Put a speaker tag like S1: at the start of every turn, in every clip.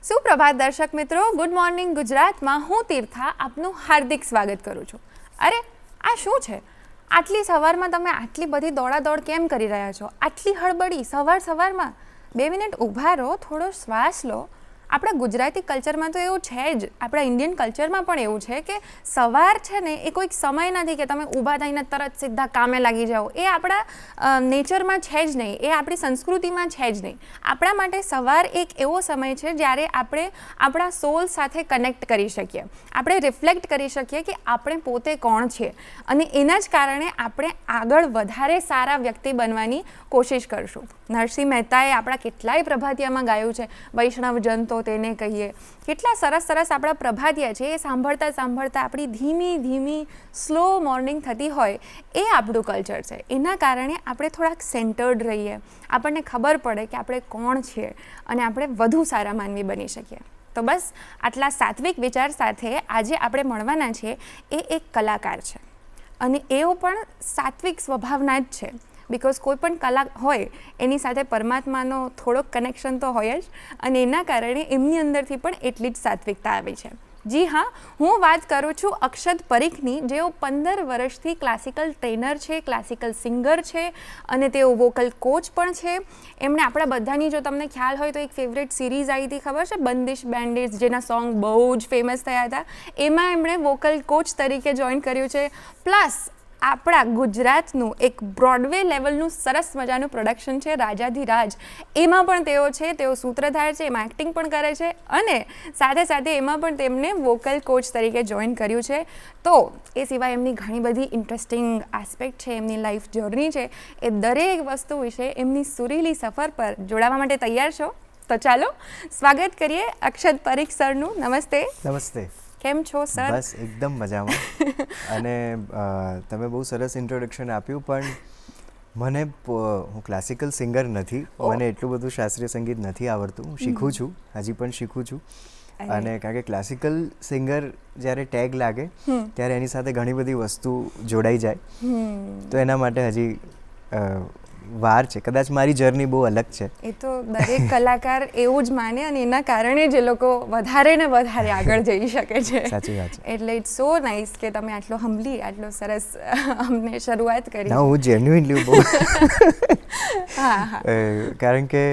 S1: સુપ્રભાત દર્શક મિત્રો, good morning ગુજરાતમાં હું તીર્થા આપનું હાર્દિક સ્વાગત કરું છું. અરે આ શું છે? આટલી સવારમાં તમે આટલી બધી દોડાદોડ કેમ કરી રહ્યા છો? આટલી હળબડી સવારમાં 2 મિનિટ ઊભા રહો, થોડો શ્વાસ લો. આપણા ગુજરાતી કલ્ચરમાં તો એવું છે જ, આપણા ઇન્ડિયન કલ્ચરમાં પણ એવું છે કે સવાર છે ને એ કોઈક સમય નથી કે તમે ઊભા થઈને તરત સીધા કામે લાગી જાઓ. એ આપણા નેચરમાં છે જ નહીં, એ આપણી સંસ્કૃતિમાં છે જ નહીં. આપણા માટે સવાર એક એવો સમય છે જ્યારે આપણે આપણા સોલ સાથે કનેક્ટ કરી શકીએ, આપણે રિફ્લેક્ટ કરી શકીએ કે આપણે પોતે કોણ છીએ, અને એના જ કારણે આપણે આગળ વધારે સારા વ્યક્તિ બનવાની કોશિશ કરશું. નરસિંહ મહેતાએ આપણા કેટલાય પ્રભાતિયામાં ગાયું છે, વૈષ્ણવ જન તો તેને કહીએ. કેટલા સરસ આપણા પ્રભાતિયા છે. એ સાંભળતા આપણી ધીમી સ્લો મોર્નિંગ થતી હોય, એ આપણું કલ્ચર છે. એના કારણે આપણે થોડાક સેન્ટર્ડ રહીએ, આપણને ખબર પડે કે આપણે કોણ છીએ અને આપણે વધુ સારા માનવી બની શકીએ. તો બસ આટલા સાત્વિક વિચાર સાથે આજે આપણે મળવાના છીએ. એ એક કલાકાર છે અને એઓ પણ સાત્વિક સ્વભાવના જ છે. બિકોઝ કોઈ પણ કલા હોય એની સાથે પરમાત્માનો થોડોક કનેક્શન તો હોય જ, અને એના કારણે એમની અંદરથી પણ એટલી જ સાત્વિકતા આવી છે. જી હા, હું વાત કરું છું અક્ષત પરીખની, જેઓ 15 વર્ષથી ક્લાસિકલ ટ્રેનર છે, ક્લાસિકલ સિંગર છે અને તેઓ વોકલ કોચ પણ છે. એમણે આપણા બધાની, જો તમને ખ્યાલ હોય તો, એક ફેવરેટ સિરીઝ આવી હતી, ખબર છે, બંદિશ બેન્ડિટ્સ, જેના સોંગ બહુ જ ફેમસ થયા હતા. એમાં એમણે વોકલ કોચ તરીકે જોઈન કર્યું છે. પ્લસ આપણા ગુજરાતનું એક બ્રોડવે લેવલનું સરસ મજાનું પ્રોડક્શન છે રાજાધિરાજ, એમાં પણ તેઓ છે. તેઓ સૂત્રધાર છે, એમાં એક્ટિંગ પણ કરે છે અને સાથે એમાં પણ તેમને વોકલ કોચ તરીકે જોઈન કર્યું છે. તો એ સિવાય એમની ઘણી બધી ઇન્ટરેસ્ટિંગ આસ્પેક્ટ છે, એમની લાઈફ જર્ની છે. એ દરેક વસ્તુ વિશે એમની સુરીલી સફર પર જોડાવા માટે તૈયાર છો? તો ચાલો સ્વાગત કરીએ અક્ષત પરીખ સરનું. નમસ્તે.
S2: નમસ્તે.
S1: કેમ છો સર?
S2: બસ એકદમ મજામાં. અને તમે બહુ સરસ ઇન્ટ્રોડક્શન આપ્યું, પણ હું ક્લાસિકલ સિંગર નથી. મને એટલું બધું શાસ્ત્રીય સંગીત નથી આવડતું. હું શીખું છું, હજી પણ શીખું છું. અને કારણ કે ક્લાસિકલ સિંગર જ્યારે ટેગ લાગે ત્યારે એની સાથે ઘણી બધી વસ્તુ જોડાઈ જાય, તો એના માટે હજી વાર છે. કદાચ મારી જર્ની બહુ અલગ છે.
S1: એ તો દરેક કલાકાર એવું જ માને, અને એના કારણે જ એ લોકો વધારે ને વધારે આગળ જઈ શકે છે.
S2: સાચી વાત છે.
S1: એટલે ઇટ્સ સો નાઇસ કે તમે આટલો હમ્બલી, આટલો સરસ અમને શરૂઆત કરી.
S2: ના, હું જેન્યુઇનલી બહુ
S1: હા.
S2: કારણ કે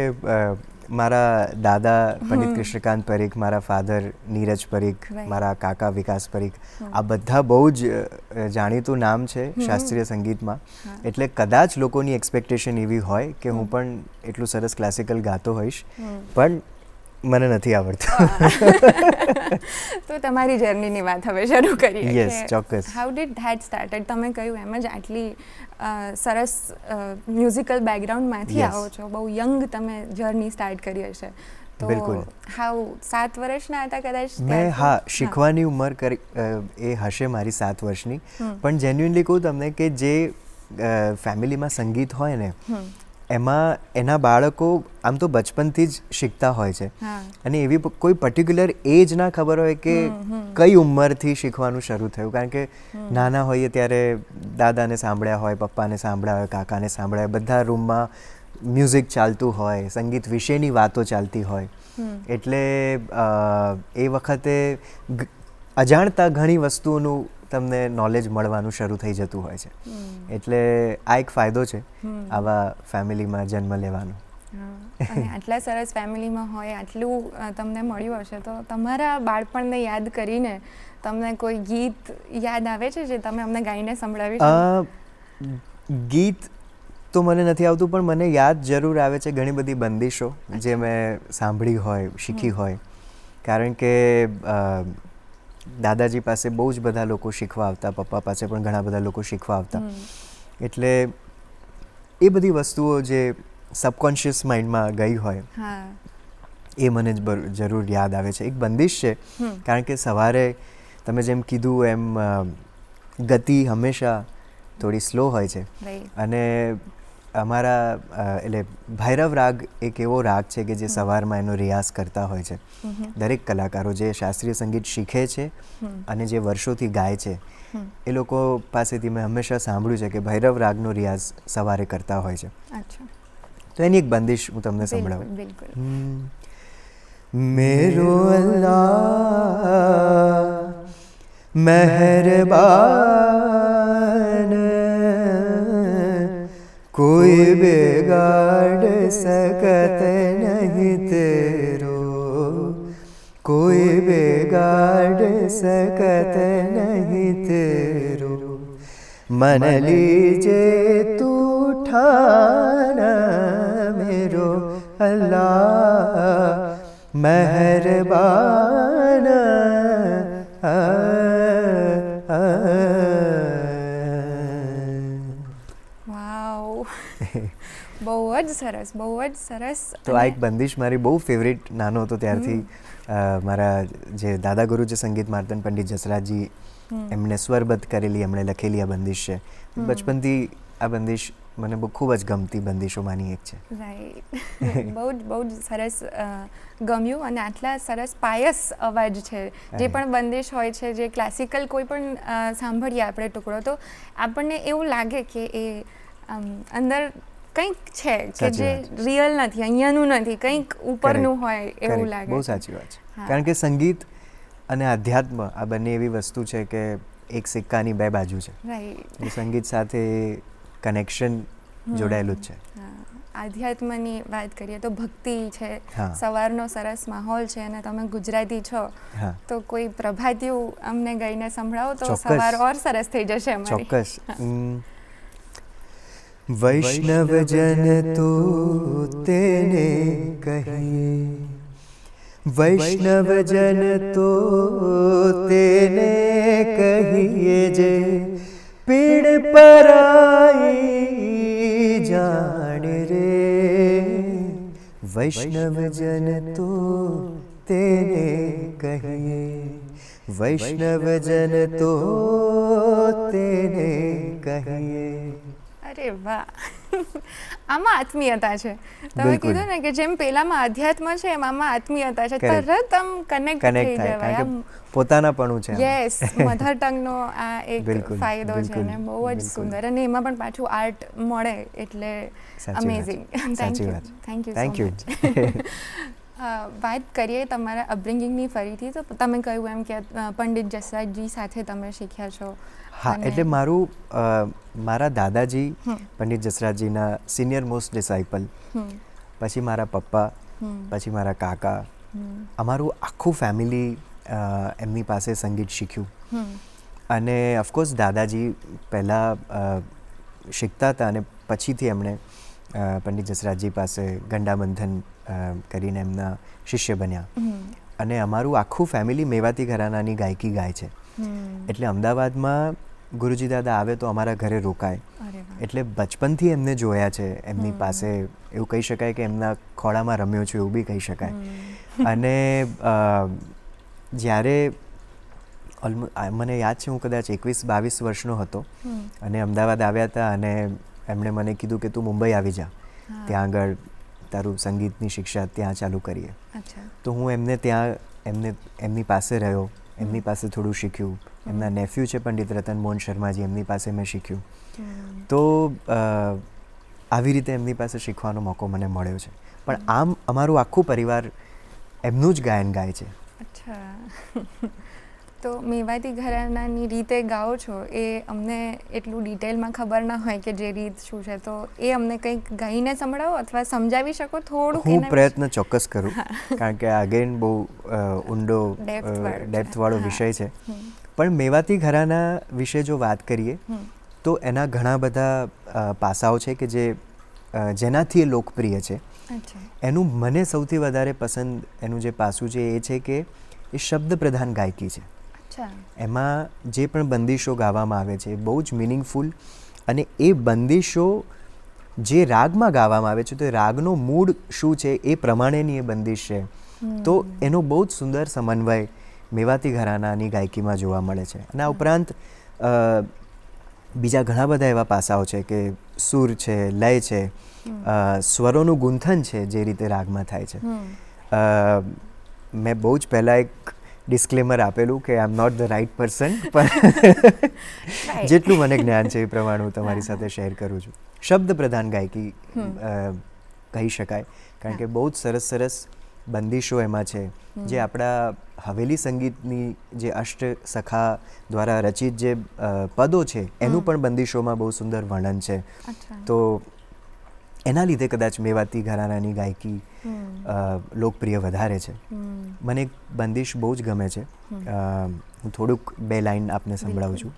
S2: મારા દાદા પંડિત કૃષ્ણકાંત પરીખ, મારા ફાધર નીરજ પરીખ, મારા કાકા વિકાસ પરીખ, આ બધા બહુ જ જાણીતું નામ છે શાસ્ત્રીય સંગીતમાં. એટલે કદાચ લોકોની એક્સપેક્ટેશન એવી હોય કે હું પણ એટલું સરસ ક્લાસિકલ ગાતો હોઈશ, પણ મને નથી આવડતું.
S1: તો તમારી જર્નીની વાત હવે શરૂ કરીએ.
S2: યસ, ચોક્કસ.
S1: How did that started? તમે કહ્યું એમ જ આટલી સરસ મ્યુઝિકલ બેકગ્રાઉન્ડમાંથી આવો છો, બહુ યંગ તમે જર્ની સ્ટાર્ટ કરી હશે. તો
S2: બિલકુલ.
S1: હાઉ 7 વર્ષના હતા કદાચ?
S2: હા, શીખવાની ઉંમર એ હશે મારી 7 વર્ષની. પણ જેન્યુઇનલી કહું તમને કે જે ફેમિલીમાં સંગીત હોય ને, એમાં એના બાળકો આમ તો બચપનથી જ શીખતા હોય છે. અને એવી કોઈ પર્ટિક્યુલર એજ ના ખબર હોય કે કઈ ઉંમરથી શીખવાનું શરૂ થયું. કારણ કે નાના હોઈએ ત્યારે દાદાને સાંભળ્યા હોય, પપ્પાને સાંભળ્યા હોય, કાકાને સાંભળ્યા હોય, બધા રૂમમાં મ્યુઝિક ચાલતું હોય, સંગીત વિશેની વાતો ચાલતી હોય. એટલે એ વખતે અજાણતા ઘણી વસ્તુઓનું તમને નોલેજ મળવાનું શરૂ થઈ જતું હોય છે. એટલે આ એક ફાયદો છે આવા ફેમિલીમાં જન્મ લેવાનો.
S1: અને આટલા સરસ ફેમિલીમાં હોય, આટલું તમને મળ્યું હશે, તો તમારા બાળપણને યાદ કરીને તમને કોઈ ગીત યાદ આવે છે જે તમે અમને ગાઈને સંભળાવી શકો?
S2: ગીત તો મને નથી આવતું, પણ મને યાદ જરૂર આવે છે ઘણી બધી બંદિશો જે મેં સાંભળી હોય, શીખી હોય. કારણ કે દાદાજી પાસે બહુ જ બધા લોકો શીખવા આવતા, પપ્પા પાસે પણ ઘણા બધા લોકો શીખવા આવતા. એટલે એ બધી વસ્તુઓ જે સબકોન્શિયસ માઇન્ડમાં ગઈ હોય, એ મને જરૂર યાદ આવે છે. એક બંદિશ છે, કારણ કે સવારે તમે જેમ કીધું એમ ગતિ હંમેશા થોડી સ્લો હોય છે. અને અમારા એટલે ભૈરવ રાગ એક એવો રાગ છે કે જે સવારમાં એનો રિયાઝ કરતા હોય છે દરેક કલાકારો જે શાસ્ત્રીય સંગીત શીખે છે અને જે વર્ષોથી ગાય છે. એ લોકો પાસેથી મેં હંમેશા સાંભળ્યું છે કે ભૈરવ રાગનો રિયાઝ સવારે કરતા હોય છે. તો એની એક બંદિશ હું તમને સંભળાવું. मेरो अल्लाह मेहरबान, कोई बिगाड़ सकत नहीं तेरो, कोई बिगाड़ सकत नहीं तेरो, मन लीजे तू ठाना मेरो अल्लाह मेहरबान।
S1: વાવ, બહુ જ સરસ, બહુ જ સરસ.
S2: તો આ એક બંદિશ મારી બહુ ફેવરેટ નાનો હતો ત્યારથી મારા જે દાદા ગુરુ છે સંગીત માર્તન પંડિત જસરાજજી, એમણે સ્વરબદ્ધ કરેલી, એમણે લખેલી આ બંદિશ છે. બચપનથી આ બંદિશ મને ખૂબ જ ગમતી બંદિશોમાંની એક છે.
S1: રાઈટ, બહુ જ સરસ ગમ્યું. અને આટલા સરસ પાયસ અવાજ છે. જે પણ બંદિશ હોય છે, જે ક્લાસિકલ કોઈ પણ સાંભળીએ આપણે ટુકડો, તો આપણને એવું લાગે કે એ અંદર કંઈક છે કે જે રિયલ નથી, અહીંયાનું નથી, કંઈક ઉપરનું હોય એવું લાગે.
S2: બહુ સાચી વાત છે. કારણ કે સંગીત અને આધ્યાત્મ આ બંને એવી વસ્તુ છે કે એક સિક્કાની બે બાજુ છે.
S1: રાઈટ,
S2: સંગીત સાથે કનેક્શન જોડાયેલું જ છે.
S1: આધ્યાત્મની વાત કરીએ તો ભક્તિ છે, સવારનો સરસ માહોલ છે, અને તમે ગુજરાતી છો તો કોઈ પ્રભાતિયું અમને ગાઈને સંભળાવો તો સવાર ઓર સરસ થઈ જશે અમારી.
S2: ચોક્કસ. વૈષ્ણવજન તો તેને કહીએ, વૈષ્ણવજન તો તેને કહીએ જે પીડ પરાઈ જાણ રે, વૈષ્ણવજન તો તેને કહીએ, વૈષ્ણવજન તો તેને કહીએ.
S1: અરે વાહ, આમાં આત્મીયતા છે. તમે કીધું ને કે જેમ પેલામાં અધ્યાત્મ છે એમ આમાં આત્મીયતા છે. તરત આમ કનેક્ટ થઈ જવાય, આમ
S2: પોતાનાપણું છે.
S1: યસ, મધર ટંગનો આ એક ફાયદો છે ને બહુ જ સુંદર. અને એમાં પણ પાછું આર્ટ મળે એટલે amazing. Thank you so much. વાત કરીએ તમારા અપબ્રિંગિંગની ફરીથી, તો તમે કહ્યું એમ કે પંડિત જસરાજજી સાથે તમે શીખ્યા છો.
S2: હા, એટલે મારા દાદાજી પંડિત જસરાજજીના સિનિયર મોસ્ટ ડિસાઇપલ, પછી મારા પપ્પા, પછી મારા કાકા, અમારું આખું ફેમિલી એમની પાસે સંગીત શીખ્યું. અને ઓફકોર્સ દાદાજી પહેલાં શીખતા હતા અને પછીથી એમણે પંડિત જસરાજજી પાસે ગંડાબંધન કરીને એમના શિષ્ય બન્યા. અને અમારું આખું ફેમિલી મેવાતી ઘરાનાની ગાયકી ગાય છે. એટલે અમદાવાદમાં ગુરુજી દાદા આવે તો અમારા ઘરે રોકાય. એટલે બચપનથી એમને જોયા છે, એમની પાસે એવું કહી શકાય કે એમના ખોળામાં રમ્યો છું એવું બી કહી શકાય. અને જ્યારે મને યાદ છે હું કદાચ 21-22 વર્ષનો હતો અને અમદાવાદ આવ્યા હતા અને એમણે મને કીધું કે તું મુંબઈ આવી જા, ત્યાં આગળ તારું સંગીતની શિક્ષા ત્યાં ચાલુ કરીએ. તો હું એમની પાસે રહ્યો, એમની પાસે થોડું શીખ્યું. એમના નેફ્યુ છે પંડિત રતન મોહન શર્માજી, એમની પાસે મેં શીખ્યું. તો આવી રીતે એમની પાસે શીખવાનો મોકો મને મળ્યો છે. પણ આમ અમારું આખું પરિવાર એમનું જ ગાયન ગાય છે.
S1: અચ્છા, તો મેવાતી ઘરાનાની રીતે ગાઓ છો એ અમને એટલું ડિટેલમાં ખબર ના હોય કે જે રીત શું છે, તો એ અમને કંઈક ગાઈને સંભળાવો અથવા સમજાવી શકો થોડું?
S2: હું પ્રયત્ન ચોક્કસ કરું, કારણ કે અગેન બહુ ઊંડો ડેપ્થવાળો વિષય છે. પણ મેવાતી ઘરાના વિશે જો વાત કરીએ તો એના ઘણા બધા પાસાઓ છે કે જેનાથી એ લોકપ્રિય છે. એનું મને સૌથી વધારે પસંદ એનું જે પાસું છે એ છે કે એ શબ્દ પ્રધાન ગાયકી છે. એમાં જે પણ બંદિશો ગાવામાં આવે છે એ બહુ જ મિનિંગફુલ, અને એ બંદિશો જે રાગમાં ગાવામાં આવે છે તો એ રાગનો મૂળ શું છે એ પ્રમાણેની એ બંદિશ છે. તો એનો બહુ જ સુંદર સમન્વય મેવાતી ઘરાનાની ગાયકીમાં જોવા મળે છે. અને આ ઉપરાંત બીજા ઘણા બધા એવા પાસાઓ છે કે સૂર છે, લય છે, સ્વરોનું ગુંથન છે જે રીતે રાગમાં થાય છે. મેં બહુ જ પહેલાં એક ડિસ્ક્લેમર આપેલું કે I am not the right person, પણ જેટલું મને જ્ઞાન છે એ પ્રમાણે હું તમારી સાથે શેર કરું છું. શબ્દ પ્રધાન ગાયકી કહી શકાય, કારણ કે બહુ જ સરસ સરસ બંદીશો એમાં છે, જે આપણા હવેલી સંગીતની જે અષ્ટ સખા દ્વારા રચિત જે પદો છે એનું પણ બંદીશોમાં બહુ સુંદર વર્ણન છે. તો એના લીધે કદાચ મેવાતી ઘરાનાની ગાયકી લોકપ્રિય વધારે છે. મને એક બંદીશ બહુ જ ગમે છે. હું થોડુંક 2 લાઈન આપને સંભળાવું છું.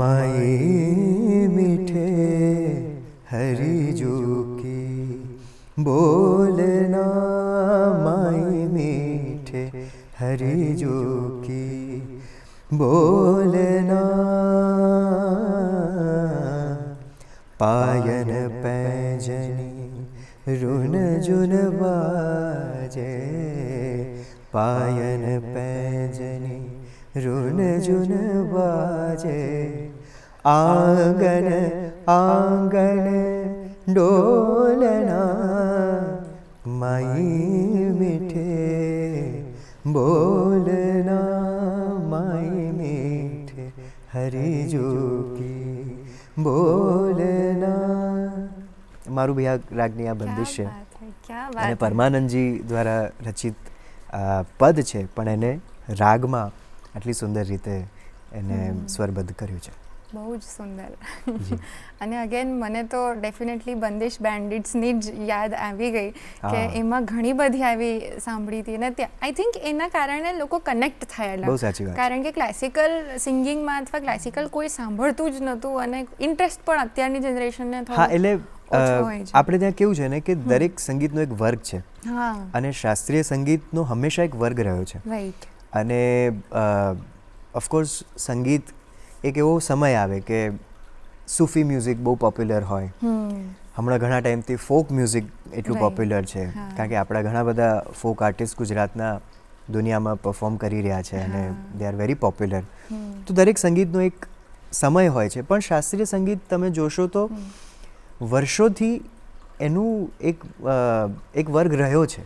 S2: માએ મીઠે હરિજો કી બોલના, માએ મીઠે હરિજો કી બોલના, પાયન पैजनी रुन जुन बाजे, पायन पैजनी रुन जुन बाजे, आंगन आंगन डोलना, माई मीठे बोलना, माई मीठे हरिजो की બોલના. મારું બી આ રાગની આ બંદિશ છે અને પરમાનંદજી દ્વારા રચિત પદ છે, પણ એને રાગમાં આટલી સુંદર રીતે એને સ્વરબદ્ધ કર્યું છે.
S1: બહુ જ સુંદર. અને અગેન મને તો ડેફિનેટલી બંદિશ બેન્ડિટ્સની જ યાદ આવી ગઈ કે એમાં ઘણી બધી આવી સાંભળી હતી અને આઈ થિંક એના કારણે લોકો કનેક્ટ થયેલા.
S2: બહુ સાચી વાત.
S1: કારણ કે ક્લાસિકલ સિંગિંગમાં અથવા ક્લાસિકલ કોઈ સાંભળતું જ નહોતું અને ઇન્ટરેસ્ટ પણ અત્યારની જનરેશનને
S2: હા, એટલે આપણે ત્યાં કેવું છે ને કે દરેક સંગીતનો એક વર્ગ છે અને શાસ્ત્રીય સંગીતનો હંમેશા એક વર્ગ રહ્યો છે.
S1: રાઈટ.
S2: અને ઓફકોર્સ સંગીત એક એવો સમય આવે કે સૂફી મ્યુઝિક બહુ પોપ્યુલર હોય. હમણાં ઘણા ટાઈમથી ફોક મ્યુઝિક એટલું પોપ્યુલર છે કારણ કે આપણા ઘણા બધા ફોક આર્ટિસ્ટ ગુજરાતના દુનિયામાં પરફોર્મ કરી રહ્યા છે અને દે આર વેરી પોપ્યુલર. તો દરેક સંગીતનો એક સમય હોય છે, પણ શાસ્ત્રીય સંગીત તમે જોશો તો વર્ષોથી એનું એક વર્ગ રહ્યો છે.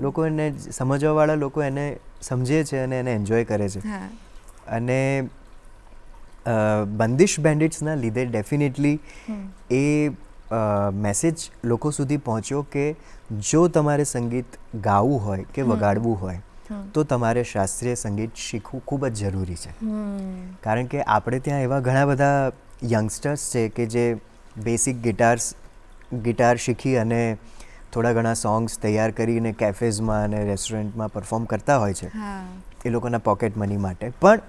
S2: લોકો એને સમજવાવાળા લોકો એને સમજે છે અને એને એન્જોય કરે છે. અને બંદિશ બેન્ડિટ્સના લીધે ડેફિનેટલી એ મેસેજ લોકો સુધી પહોંચ્યો કે જો તમારે સંગીત ગાવું હોય કે વગાડવું હોય તો તમારે શાસ્ત્રીય સંગીત શીખવું ખૂબ જ જરૂરી છે. કારણ કે આપણે ત્યાં એવા ઘણા બધા યંગસ્ટર્સ છે કે જે બેસિક ગિટાર શીખી અને થોડા ઘણા સોંગ્સ તૈયાર કરીને કેફેઝમાં અને રેસ્ટોરન્ટમાં પરફોર્મ કરતા હોય છે એ લોકોના પોકેટ મની માટે. પણ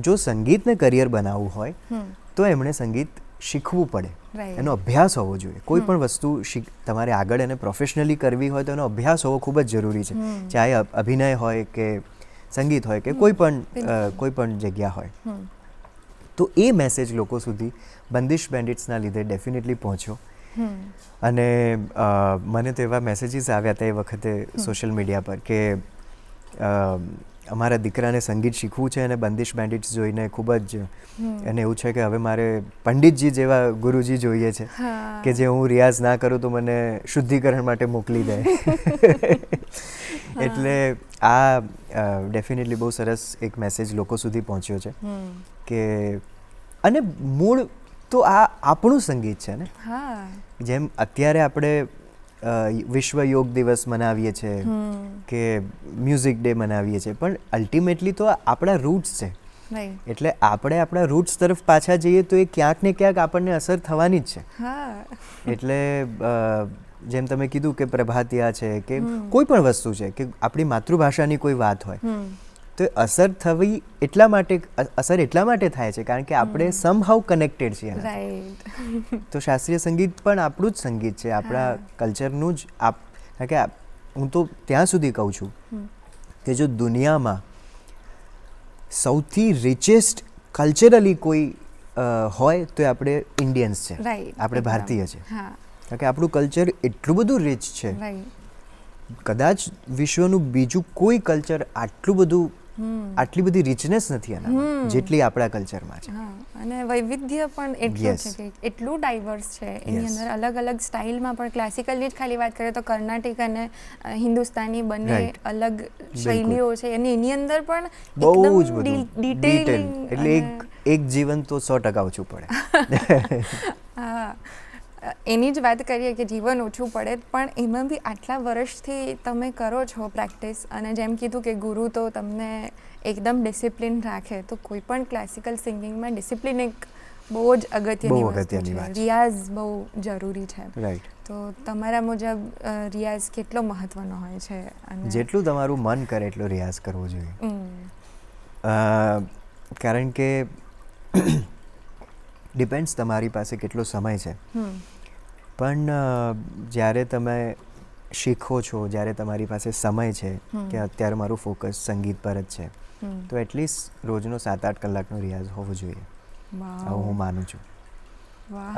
S2: જો સંગીતને કરિયર બનાવવું હોય તો એમણે સંગીત શીખવું પડે, એનો અભ્યાસ હોવો જોઈએ. કોઈ પણ વસ્તુ તમારે આગળ એને પ્રોફેશનલી કરવી હોય તો એનો અભ્યાસ હોવો ખૂબ જ જરૂરી છે, ચાહે અભિનય હોય કે સંગીત હોય કે કોઈ પણ જગ્યા હોય. તો એ મેસેજ લોકો સુધી બંદિશ બેન્ડિટ્સના લીધે ડેફિનેટલી પહોંચ્યો. અને મને તો એવા મેસેજીસ આવ્યા હતા એ વખતે સોશિયલ મીડિયા પર કે અમારા દીકરાને સંગીત શીખવું છે અને બંદિશ બેન્ડિટ્સ જોઈને ખૂબ જ એને એવું છે કે હવે મારે પંડિતજી જેવા ગુરુજી જોઈએ છે કે જે હું રિયાઝ ના કરું તો મને શુદ્ધિકરણ માટે મોકલી દે. એટલે આ ડેફિનેટલી બહુ સરસ એક મેસેજ લોકો સુધી પહોંચ્યો છે કે અને મૂળ તો આ આપણું સંગીત છે ને. જેમ અત્યારે આપણે વિશ્વ યોગ દિવસ મનાવીએ છીએ કે મ્યુઝિક ડે મનાવીએ છીએ, પણ અલ્ટિમેટલી તો આપણા રૂટ્સ છે. એટલે આપણે આપણા રૂટ્સ તરફ પાછા જઈએ તો એ ક્યાંક ને ક્યાંક આપણને અસર થવાની જ છે. એટલે જેમ તમે કીધું કે પ્રભાતિયા છે કે કોઈ પણ વસ્તુ છે કે આપણી માતૃભાષાની કોઈ વાત હોય તો અસર એટલા માટે થાય છે કારણ કે આપણે સમહાઉ કનેક્ટેડ છીએ. તો શાસ્ત્રીય સંગીત પણ આપણું જ સંગીત છે, આપણા કલ્ચરનું જ. કારણ કે હું તો ત્યાં સુધી કહું છું કે જો દુનિયામાં સૌથી રિચેસ્ટ કલ્ચરલી કોઈ હોય તો આપણે ઇન્ડિયન્સ છે, આપણે ભારતીય છે. કારણ કે આપણું કલ્ચર એટલું બધું રિચ છે, કદાચ વિશ્વનું બીજું કોઈ કલ્ચર આટલી બધી રિચનેસ નથી એના જેટલી આપણા કલ્ચરમાં છે.
S1: અને વૈવિધ્ય પણ એટલું છે કે એટલું ડાયવર્સ છે એની અંદર. અલગ અલગ સ્ટાઇલમાં પણ ક્લાસિકલની જ ખાલી વાત કરીએ તો કર્ણાટિક અને હિન્દુસ્તાની બંને અલગ શૈલીઓ છે અને એની અંદર પણ
S2: બહુ જ બધું ડિટેલિંગ. એટલે એક જીવન તો 100% ઓછું પડે.
S1: એની જ વાત કરીએ કે જીવન ઓછું પડે, પણ એમાં બી આટલા વર્ષથી તમે કરો છો પ્રેક્ટિસ, અને જેમ કીધું કે ગુરુ તો તમને એકદમ ડિસિપ્લિન રાખે, તો કોઈ પણ ક્લાસિકલ સિંગિંગમાં ડિસિપ્લિન એક બહુ જ અગત્યની વસ્તુ છે. રિયાઝ બહુ જરૂરી છે.
S2: રાઈટ.
S1: તો તમારા મુજબ રિયાઝ કેટલો મહત્વનો હોય છે? અને
S2: જેટલું તમારું મન કરે એટલો રિયાઝ કરવો જોઈએ. કારણ કે ડિપેન્ડ્સ તમારી પાસે કેટલો સમય છે. પણ જ્યારે તમે શીખો છો, જ્યારે તમારી પાસે સમય છે કે અત્યારે મારું ફોકસ સંગીત પર જ છે, તો એટલીસ્ટ રોજનો 7-8 કલાકનો રિયાઝ હોવો જોઈએ. આવું હું માનું છું.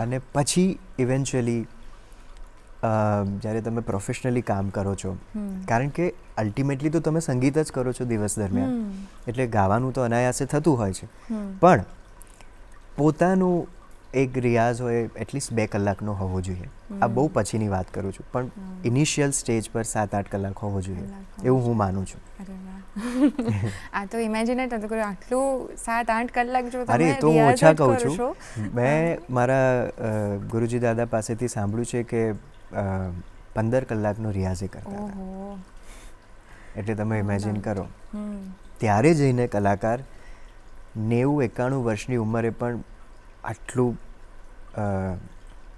S2: અને પછી ઇવેન્ચ્યુઅલી જ્યારે તમે પ્રોફેશનલી કામ કરો છો, કારણ કે અલ્ટિમેટલી તો તમે સંગીત જ કરો છો દિવસ દરમિયાન, એટલે ગાવાનું તો અનાયાસે થતું હોય છે, પણ પોતાનું એક રિયાઝ હોય એટલીસ્ટ 2 કલાકનો હોવો જોઈએ. આ બહુ પછીની વાત કરું છું, પણ ઇનિશિયલ સ્ટેજ પર 7-8 કલાક હોવો જોઈએ એવું હું માનું છું.
S1: આ તો ઇમેજિન જ નતું કર્યું આટલું 7-8 કલાક જો તમે
S2: અરે તો હું
S1: રિયાઝ
S2: ઓછા
S1: જ
S2: કહું
S1: કરો છો.
S2: છું. મેં મારા ગુરુજી દાદા પાસેથી સાંભળ્યું છે કે 15 કલાકનો રિયાઝ એ કરતા હતા. એટલે તમે ઇમેજિન કરો, ત્યારે જઈને કલાકાર 90-91 વર્ષની ઉંમરે પણ આટલું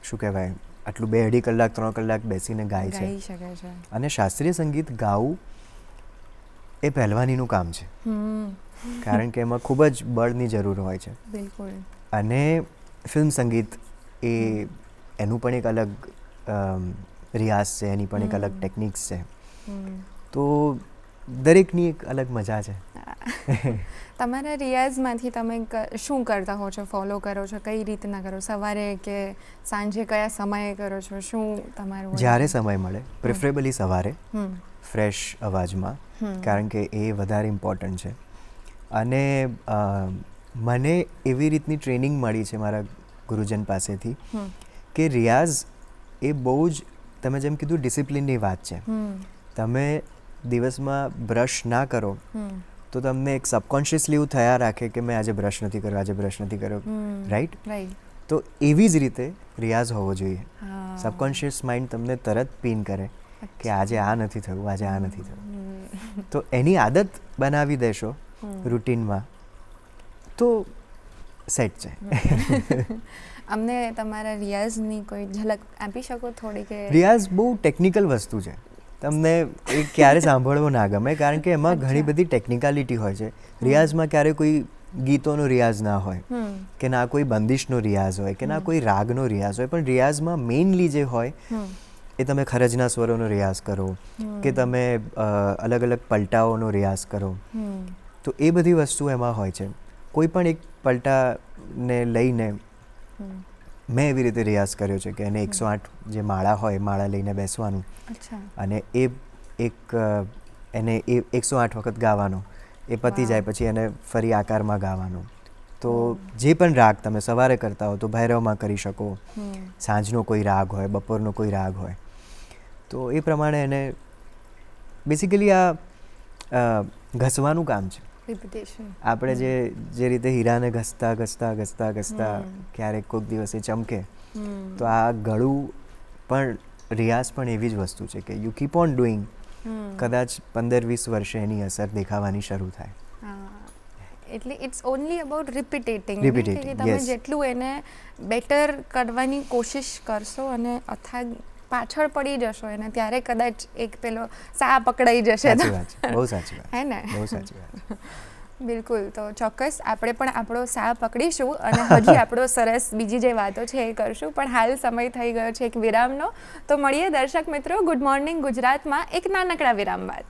S2: શું કહેવાય, આટલું 2-2.5 કલાક 3 કલાક બેસીને ગાય છે. અને શાસ્ત્રીય સંગીત ગાવું એ પહેલવાનીનું કામ છે, કારણ કે એમાં ખૂબ જ બળની જરૂર હોય છે.
S1: બિલકુલ. અને
S2: ફિલ્મ સંગીત એનું પણ એક અલગ રિયાઝ છે, એની પણ એક અલગ ટેકનિક્સ છે. તો દરેકની એક અલગ મજા છે.
S1: તમારા રિયાઝમાંથી તમે શું કરતા હો છો, ફોલો કરો છો, કઈ રીતના કરો? સવારે કે સાંજે કયા સમયે કરો છો? શું તમારું?
S2: જ્યારે સમય મળે, પ્રિફરેબલી સવારે, ફ્રેશ અવાજમાં, કારણ કે એ વધારે ઇમ્પોર્ટન્ટ છે. અને મને એવી રીતની ટ્રેનિંગ મળી છે મારા ગુરુજન પાસેથી કે રિયાઝ એ બહુ જ, તમે જેમ કીધું ડિસિપ્લિનની વાત છે. તમે દિવસમાં બ્રશ ના કરો તો તમને એક સબકોન્શિયસલી એવું થયા રાખે કે મેં આજે બ્રશ નથી કર્યો, આજે બ્રશ નથી કર્યો, રાઈટ? તો એવી જ રીતે રિયાઝ હોવો જોઈએ. સબકોન્શિયસ માઇન્ડ તમને તરત પીન કરે કે આજે આ નથી થયું, આજે આ નથી થયું. તો એની આદત બનાવી દેશો રૂટીનમાં તો સેટ છે.
S1: અમને તમારા રિયાઝની કોઈ ઝલક આપી શકો થોડી? કે
S2: રિયાઝ બહુ ટેકનિકલ વસ્તુ છે, તમને એ ક્યારે સાંભળવો ના ગમે, કારણ કે એમાં ઘણી બધી ટેકનિકાલિટી હોય છે. રિયાઝમાં ક્યારે કોઈ ગીતોનો રિયાઝ ના હોય, કે ના કોઈ બંદિશનો રિયાઝ હોય, કે ના કોઈ રાગનો રિયાઝ હોય, પણ રિયાઝમાં મેઇનલી જે હોય એ તમે ખરજના સ્વરોનો રિયાઝ કરો, કે તમે અલગ અલગ પલટાઓનો રિયાઝ કરો, તો એ બધી વસ્તુ એમાં હોય છે. કોઈ પણ એક પલટાને લઈને મેં એવી રીતે રિયાઝ કર્યો છે કે એને 108 જે માળા હોય, માળા લઈને બેસવાનું, અને એ એક એને 108 વખત ગાવાનો, એ પતી જાય પછી એને ફરી આકારમાં ગાવાનું. તો જે પણ રાગ તમે સવારે કરતા હો તો ભૈરવમાં કરી શકો, સાંજનો કોઈ રાગ હોય, બપોરનો કોઈ રાગ હોય, તો એ પ્રમાણે એને બેસિકલી આ ઘસવાનું કામ છે. આપણે જે રીતે હીરાને ઘસતા ઘસતા ઘસતા ઘસતા ક્યારેક કોઈક દિવસે ચમકે, તો આ ગળું પણ રિયાઝ પણ એવી જ વસ્તુ છે કે યુ કીપ ઓન ડુઈંગ, કદાચ 15-20 વર્ષે એની અસર દેખાવાની શરૂ થાય.
S1: એટલે ઇટ્સ ઓનલી અબાઉટ રિપીટેટિંગ. તમે જેટલું એને બેટર કરવાની કોશિશ કરશો અને અથાગ પાછળ પડી જશો એને, ત્યારે કદાચ એક પેલો સા પકડાઈ જશે.
S2: સાચી વાત છે, બહુ સાચી વાત.
S1: હે ને?
S2: બહુ સાચી વાત.
S1: બિલકુલ. તો ચોક્કસ આપણે પણ આપણો સા પકડીશું અને હજી આપણો સરસ બીજી જે વાતો છે એ કરશું, પણ હાલ સમય થઈ ગયો છે એક વિરામનો. તો મળીએ દર્શક મિત્રો ગુડ મોર્નિંગ ગુજરાતમાં એક નાનકડા વિરામ બાદ.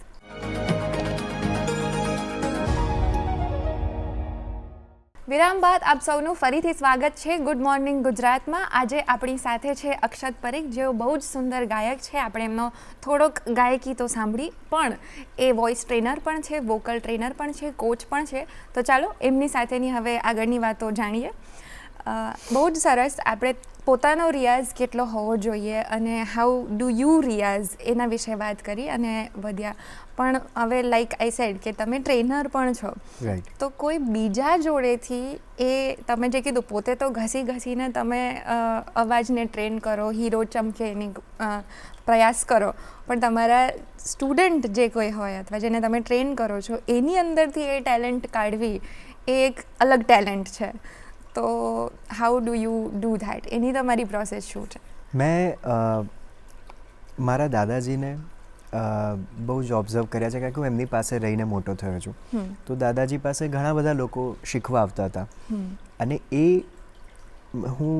S1: વિરામ બાદ આપ સૌનું ફરીથી સ્વાગત છે ગુડ મોર્નિંગ ગુજરાતમાં. આજે આપણી સાથે છે અક્ષત પરીખ, જેઓ બહુ જ સુંદર ગાયક છે. આપણે એમનો થોડોક ગાયકી તો સાંભળી, પણ એ વોઇસ ટ્રેનર પણ છે, વોકલ ટ્રેનર પણ છે, કોચ પણ છે. તો ચાલો એમની સાથેની હવે આગળની વાતો જાણીએ. બહુ જ સરસ. આપણે પોતાનો રિયાઝ કેટલો હોવો જોઈએ અને હાઉ ડુ યુ રિયાઝ એના વિશે વાત કરી અને વધ્યા. પણ હવે લાઈક આઈ સેડ કે તમે ટ્રેનર પણ છો,
S2: રાઈટ.
S1: તો કોઈ બીજા જોડેથી એ તમે જે કીધું પોતે તો ઘસીને તમે અવાજને ટ્રેન કરો, હીરો ચમકે એની પ્રયાસ કરો, પણ તમારા સ્ટુડન્ટ જે કોઈ હોય અથવા જેને તમે ટ્રેન કરો છો એની અંદરથી એ ટેલેન્ટ કાઢવી એ એક અલગ ટેલેન્ટ છે. તો how do you do that? એની તમારી પ્રોસેસ શું છે?
S2: મેં મારા દાદાજીને બહુ જ ઓબ્ઝર્વ કર્યા છે, કારણ કે હું એમની પાસે રહીને મોટો થયો છું. તો દાદાજી પાસે ઘણા બધા લોકો શીખવા આવતા હતા અને એ હું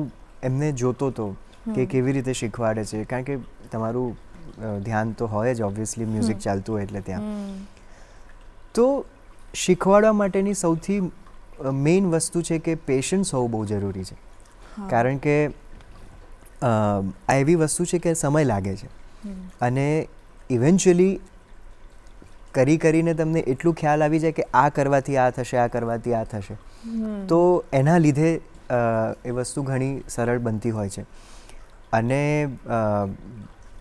S2: એમને જોતો હતો કે કેવી રીતે શીખવાડે છે, કારણ કે તમારું ધ્યાન તો હોય જ ઓબ્વિયસલી મ્યુઝિક ચાલતું હોય એટલે ત્યાં. તો શીખવાડવા માટેની સૌથી મેઇન વસ્તુ છે કે પેશન્સ હોવું બહુ જરૂરી છે, કારણ કે આ એવી વસ્તુ છે કે સમય લાગે છે અને ઇવેન્ચ્યુઅલી કરીને તમને એટલું ખ્યાલ આવી જાય કે આ કરવાથી આ થશે, આ કરવાથી આ થશે. તો એના લીધે એ વસ્તુ ઘણી સરળ બનતી હોય છે. અને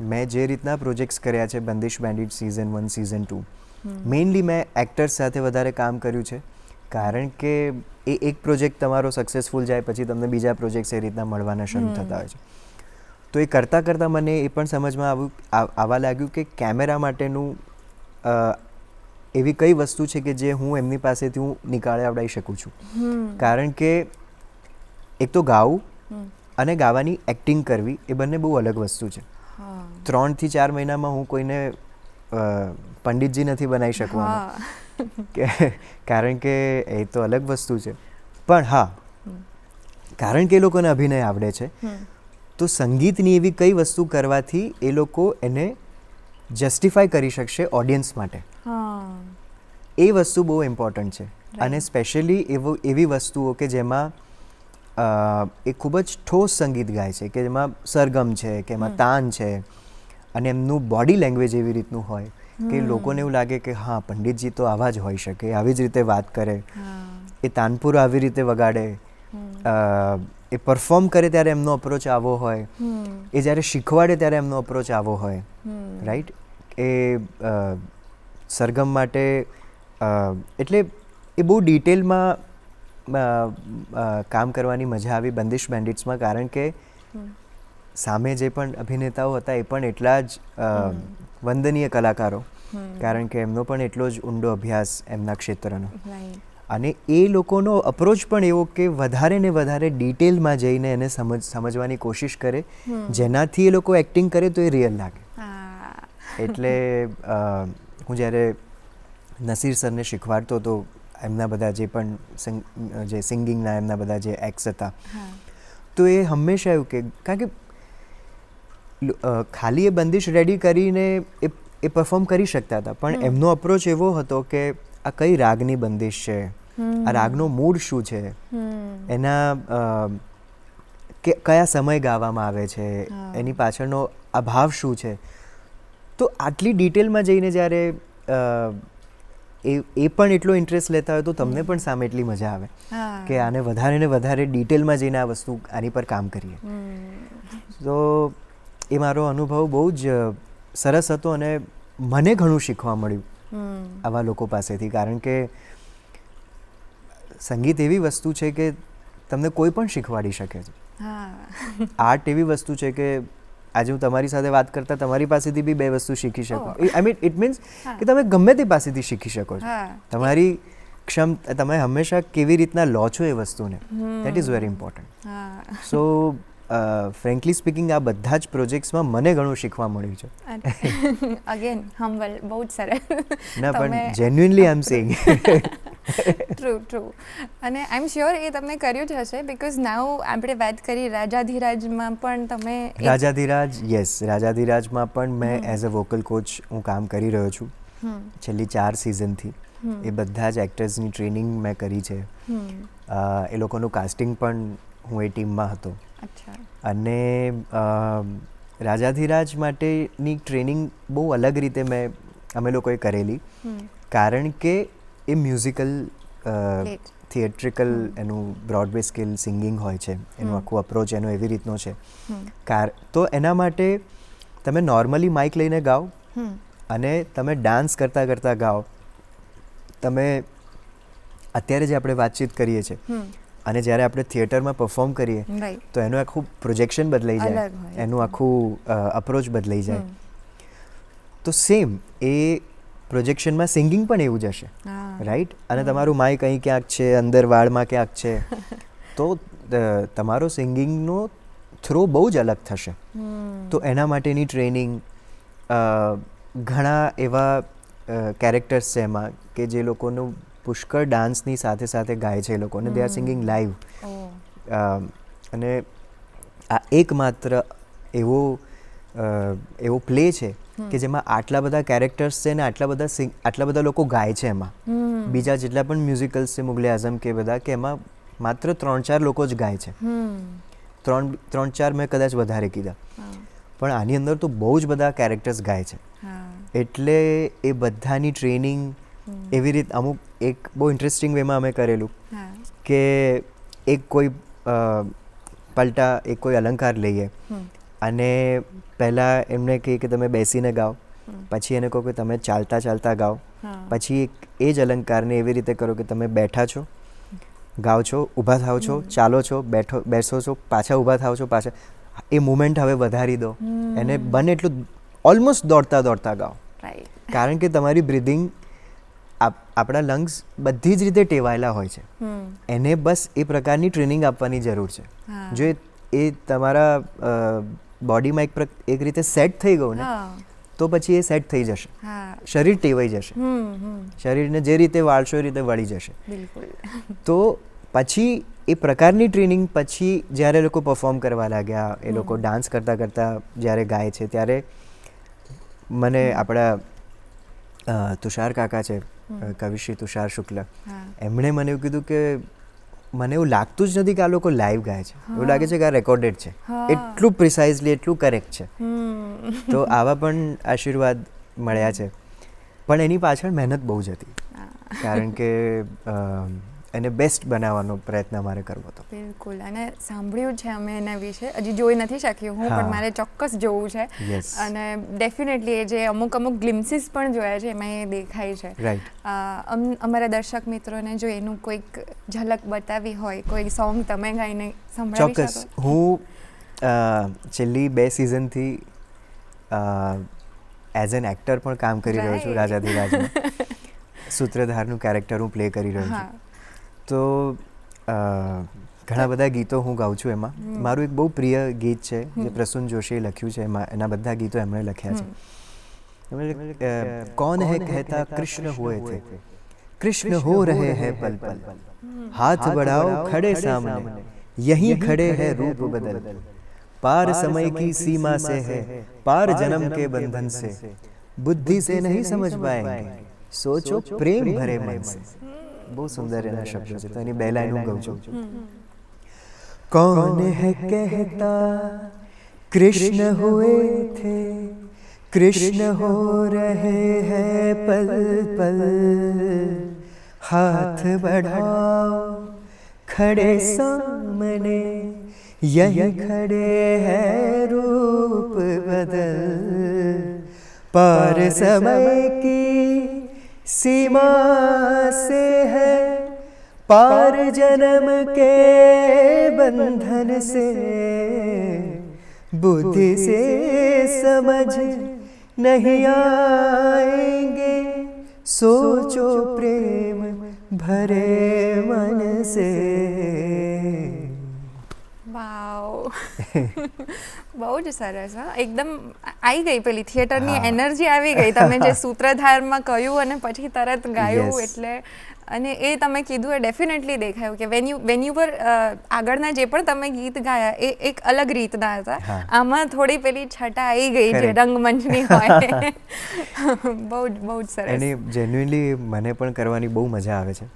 S2: મેં જે રીતના પ્રોજેક્ટ્સ કર્યા છે, બંદિશ બેન્ડિટ સિઝન 1, સિઝન 2, મેઇનલી મેં એક્ટર્સ સાથે વધારે કામ કર્યું છે, કારણ કે એ એક પ્રોજેક્ટ તમારો સક્સેસફુલ જાય પછી તમને બીજા પ્રોજેક્ટ્સ એ રીતના મળવાના શરૂ થતા હોય છે. તો એ કરતાં મને એ પણ સમજમાં આવવા લાગ્યું કે કેમેરા માટેનું એવી કઈ વસ્તુ છે કે જે હું એમની પાસેથી હું નીકાળી શકું છું. કારણ કે એક તો ગાવું અને ગાવાની એક્ટિંગ કરવી એ બંને બહુ અલગ વસ્તુ છે. 3 થી 4 મહિનામાં હું કોઈને પંડિતજી નથી બનાવી શકવાનો, કારણ કે એ તો અલગ વસ્તુ છે. પણ હા, કારણ કે એ લોકોને અભિનય આવડે છે, તો સંગીતની એવી કઈ વસ્તુ કરવાથી એ લોકો એને જસ્ટિફાય કરી શકશે ઓડિયન્સ માટે, એ વસ્તુ બહુ ઇમ્પોર્ટન્ટ છે. અને સ્પેશિયલી એવી વસ્તુઓ કે જેમાં એ ખૂબ જ ઠોસ સંગીત ગાય છે, કે જેમાં સરગમ છે, કે એમાં તાન છે, અને એમનું બોડી લેંગ્વેજ એવી રીતનું હોય કે લોકોને એવું લાગે કે હા, પંડિતજી તો આવા જ હોઈ શકે, આવી જ રીતે વાત કરે, એ તાનપુર આવી રીતે વગાડે, એ પરફોર્મ કરે ત્યારે એમનો અપ્રોચ આવો હોય, એ જ્યારે શીખવાડે ત્યારે એમનો અપ્રોચ આવો હોય, રાઈટ. એ સરગમ માટે એટલે એ બહુ ડિટેલમાં કામ કરવાની મજા આવી બંદિશ બેન્ડિટ્સમાં, કારણ કે સામે જે પણ અભિનેતાઓ હતા એ પણ એટલા જ વંદનીય કલાકારો, કારણ કે એમનો પણ એટલો જ ઊંડો અભ્યાસ એમના ક્ષેત્રનો. અને એ લોકોનો અપ્રોચ પણ એવો કે વધારે ને વધારે ડિટેલમાં જઈને એને સમજવાની કોશિશ કરે, જેનાથી એ લોકો એક્ટિંગ કરે તો એ રિયલ લાગે. એટલે હું જ્યારે નસીર સરને શીખવાડતો હતો, એમના બધા જે પણ જે સિંગિંગના એમના બધા જે એક્ટ્સ હતા, તો એ હંમેશા એવું કે, કારણ કે ખાલી એ બંદિશ રેડી કરીને એ પરફોર્મ કરી શકતા હતા, પણ એમનો અપ્રોચ એવો હતો કે આ કઈ રાગની બંદિશ છે, આ રાગનો મૂડ શું છે, એના કયા સમય ગાવામાં આવે છે, એની પાછળનો આ ભાવ શું છે. તો આટલી ડિટેલમાં જઈને જ્યારે એ પણ એટલો ઇન્ટરેસ્ટ લેતા હોય તો તમને પણ સામે એટલી મજા આવે કે આને વધારે ને વધારે ડિટેલમાં જઈને આ વસ્તુ આની પર કામ કરીએ. તો એ મારો અનુભવ બહુ જ સરસ હતો અને મને ઘણું શીખવા મળ્યું આવા લોકો પાસેથી, કારણ કે સંગીત એવી વસ્તુ છે કે તમને કોઈ પણ શીખવાડી શકે છે. આર્ટ એવી વસ્તુ છે કે આજે હું તમારી સાથે વાત કરતા તમારી પાસેથી બી 2 વસ્તુ શીખી શકો. આઈ મીન ઇટ મીન્સ કે તમે ગમે તે પાસેથી શીખી શકો છો. તમારી તમે હંમેશા કેવી રીતના લો છો એ વસ્તુને, that is very important. So frankly speaking આ બધા જ પ્રોજેક્ટ્સમાં મને ઘણું શીખવા મળ્યું છે.
S1: અગેન હમ્બલ, બહુ જ સરસ.
S2: ના, પણ genuinely I am saying.
S1: True. અને આઈ એમ શ્યોર એ તમને કર્યું જ હશે, બિકોઝ નાઉ આપણે વાત કરી રાજાધિરાજમાં પણ તમે
S2: રાજાધિરાજમાં પણ મેં એઝ અ વોકલ કોચ હું કામ કરી રહ્યો છું છેલ્લી 4 સિઝનથી. એ બધા જ એક્ટર્સની ટ્રેનિંગ મેં કરી છે. એ લોકોનું કાસ્ટિંગ પણ હું એ ટીમમાં હતો. અને રાજાધિરાજ માટેની ટ્રેનિંગ બહુ અલગ રીતે અમે લોકોએ કરેલી, કારણ કે એ મ્યુઝિકલ થિયેટ્રિકલ એનું બ્રોડવે સ્કિલ સિંગિંગ હોય છે, એનું આખું અપ્રોચ એનો એવી રીતનો છે. તો એના માટે તમે નોર્મલી માઇક લઈને ગાઓ અને તમે ડાન્સ કરતાં કરતાં ગાઓ. તમે અત્યારે જે આપણે વાતચીત કરીએ છીએ અને જ્યારે આપણે થિયેટરમાં પરફોર્મ કરીએ તો એનું આખું પ્રોજેક્શન બદલાઈ જાય, એનું આખું અપ્રોચ બદલાઈ જાય. તો સેમ એ પ્રોજેક્શનમાં સિંગિંગ પણ એવું જ હશે, રાઈટ? અને તમારું માઇક અહીં ક્યાંક છે, અંદર વાળમાં ક્યાંક છે, તો તમારો સિંગિંગનો થ્રો બહુ જ અલગ થશે. તો એના માટેની ટ્રેનિંગ, ઘણા એવા કેરેક્ટર્સ છે એમાં કે જે લોકોનું પુષ્કળ ડાન્સની સાથે સાથે ગાય છે એ લોકોને, દે આર સિંગિંગ લાઈવ. અને આ એકમાત્ર એવો પ્લે છે કે જેમાં આટલા બધા કેરેક્ટર્સ છે ને આટલા બધા લોકો ગાય છે એમાં. બીજા જેટલા પણ મ્યુઝિકલ્સ છે, મુગલે આઝમ કે બધા, કે એમાં માત્ર 3-4 લોકો જ ગાય છે. 3-4 મેં કદાચ વધારે કીધા, પણ આની અંદર તો બહુ જ બધા કેરેક્ટર્સ ગાય છે. એટલે એ બધાની ટ્રેનિંગ એવી રીતે અમુક એક બહુ ઇન્ટરેસ્ટિંગ વેમાં અમે કરેલું કે એક કોઈ પલટા, એક કોઈ અલંકાર લઈએ અને પહેલાં એમને કહે કે તમે બેસીને ગાઓ, પછી એને કહો કે તમે ચાલતા ચાલતા ગાઓ, પછી એ જ અલંકારને એવી રીતે કરો કે તમે બેઠા છો, ગાઓ છો, ઊભા થાઓ છો, ચાલો છો, બેસો છો, પાછા ઊભા થાઓ છો, પાછા. એ મુમેન્ટ હવે વધારી દો, એને બને એટલું ઓલમોસ્ટ દોડતા દોડતા ગાઓ. કારણ કે તમારી બ્રિધિંગ, આપણા લંગ્સ બધી જ રીતે ટેવાયેલા હોય છે, એને બસ એ પ્રકારની ટ્રેનિંગ આપવાની જરૂર છે. જો એ તમારા બોડીમાં એક રીતે સેટ થઈ ગયું ને તો પછી એ સેટ થઈ જશે, શરીર ટેવાઈ જશે, શરીરને જે રીતે વાળશો એ રીતે વળી જશે. તો પછી એ પ્રકારની ટ્રેનિંગ પછી જ્યારે લોકો પરફોર્મ કરવા લાગ્યા, એ લોકો ડાન્સ કરતાં કરતાં જ્યારે ગાય છે, ત્યારે મને આપણા તુષાર કાકા છે, કવિશ્રી તુષાર શુક્લ, એમણે મને એવું કીધું કે મને એવું લાગતું જ નથી કે આ લોકો લાઈવ ગાય છે, એવું લાગે છે કે આ રેકોર્ડેડ છે. એટલું પ્રિસાઇઝલી, એટલું કરેક્ટ છે. તો આવા પણ આશીર્વાદ મળ્યા છે. પણ એની પાછળ મહેનત બહુ જ હતી, કારણ કે એને બેસ્ટ બનાવવાનો પ્રયત્ન મારે કરવો હતો.
S1: બિલકુલ. અને સાંભળ્યું છે અમે એના વિશે, હજી જોઈ નથી શક્યું હું, પણ મારે ચોક્કસ જોવું છે. અને ડેફિનેટલી એ જે અમુક ગ્લિમ્સીસ પણ જોયા છે એમાં એ દેખાય છે.
S2: રાઈટ.
S1: અમારા દર્શક મિત્રોને જો એનું કોઈક ઝલક બતાવી હોય, કોઈ સોંગ તમે ગાઈને સંભળાવી શકો?
S2: ચોક્કસ. હું છેલ્લી 2 સિઝનથી એઝ એન એક્ટર પણ કામ કરી રહ્યો છું રાજાધિરાજમાં. સૂત્રધારનું કેરેક્ટર હું પ્લે કરી રહ્યો છું. તો ઘણા બધા ગીતો હું ગાઉં છું એમાં. મારું એક બહુ પ્રિય ગીત છે જે પ્રસૂન જોશીએ લખ્યું છે, એના બધા ગીતો એમણે લખ્યા છે. कौन है कहता कृष्ण हुए थे, कृष्ण हो रहे हैं पल पल, हाथ बढ़ाओ खड़े सामने, यहीं खड़े हैं रूप बदल, पार समय की सीमा से है, पार जन्म के बंधन से, बुद्धि से नहीं समझ पाएंगे, सोचो प्रेम भरे मन से. બહુ સુંદર એના શબ્દો છે, તો એની 2 લાઈન હું ગાઉં છું. कौन है कहता कृष्ण हुए थे, कृष्ण हो रहे हैं पल पल, हाथ बढ़ाओ खड़े सामने, यहीं खड़े हैं रूप बदल, पार समय की सीमा से है, पार जन्म के बंधन से, बुद्धि से समझ नहीं आएंगे, सोचो प्रेम भरे मन से.
S1: વાવ, બહુ જ સરસ. એકદમ આવી ગઈ પેલી થિયેટરની એનર્જી આવી ગઈ. તમે જે સૂત્રધારમાં કહ્યું અને પછી તરત ગાયું, એટલે અને એ તમે કીધું એ ડેફિનેટલી દેખાયું કે વેન યુ વર આગળના જે પણ તમે ગીત ગાયા એ એક અલગ રીતના હતા. આમાં થોડી પેલી છટા આવી ગઈ જે રંગમંચની હોય. બહુ જ સરસ.
S2: અને જેન્યુઇનલી મને પણ કરવાની બહુ મજા આવે છે,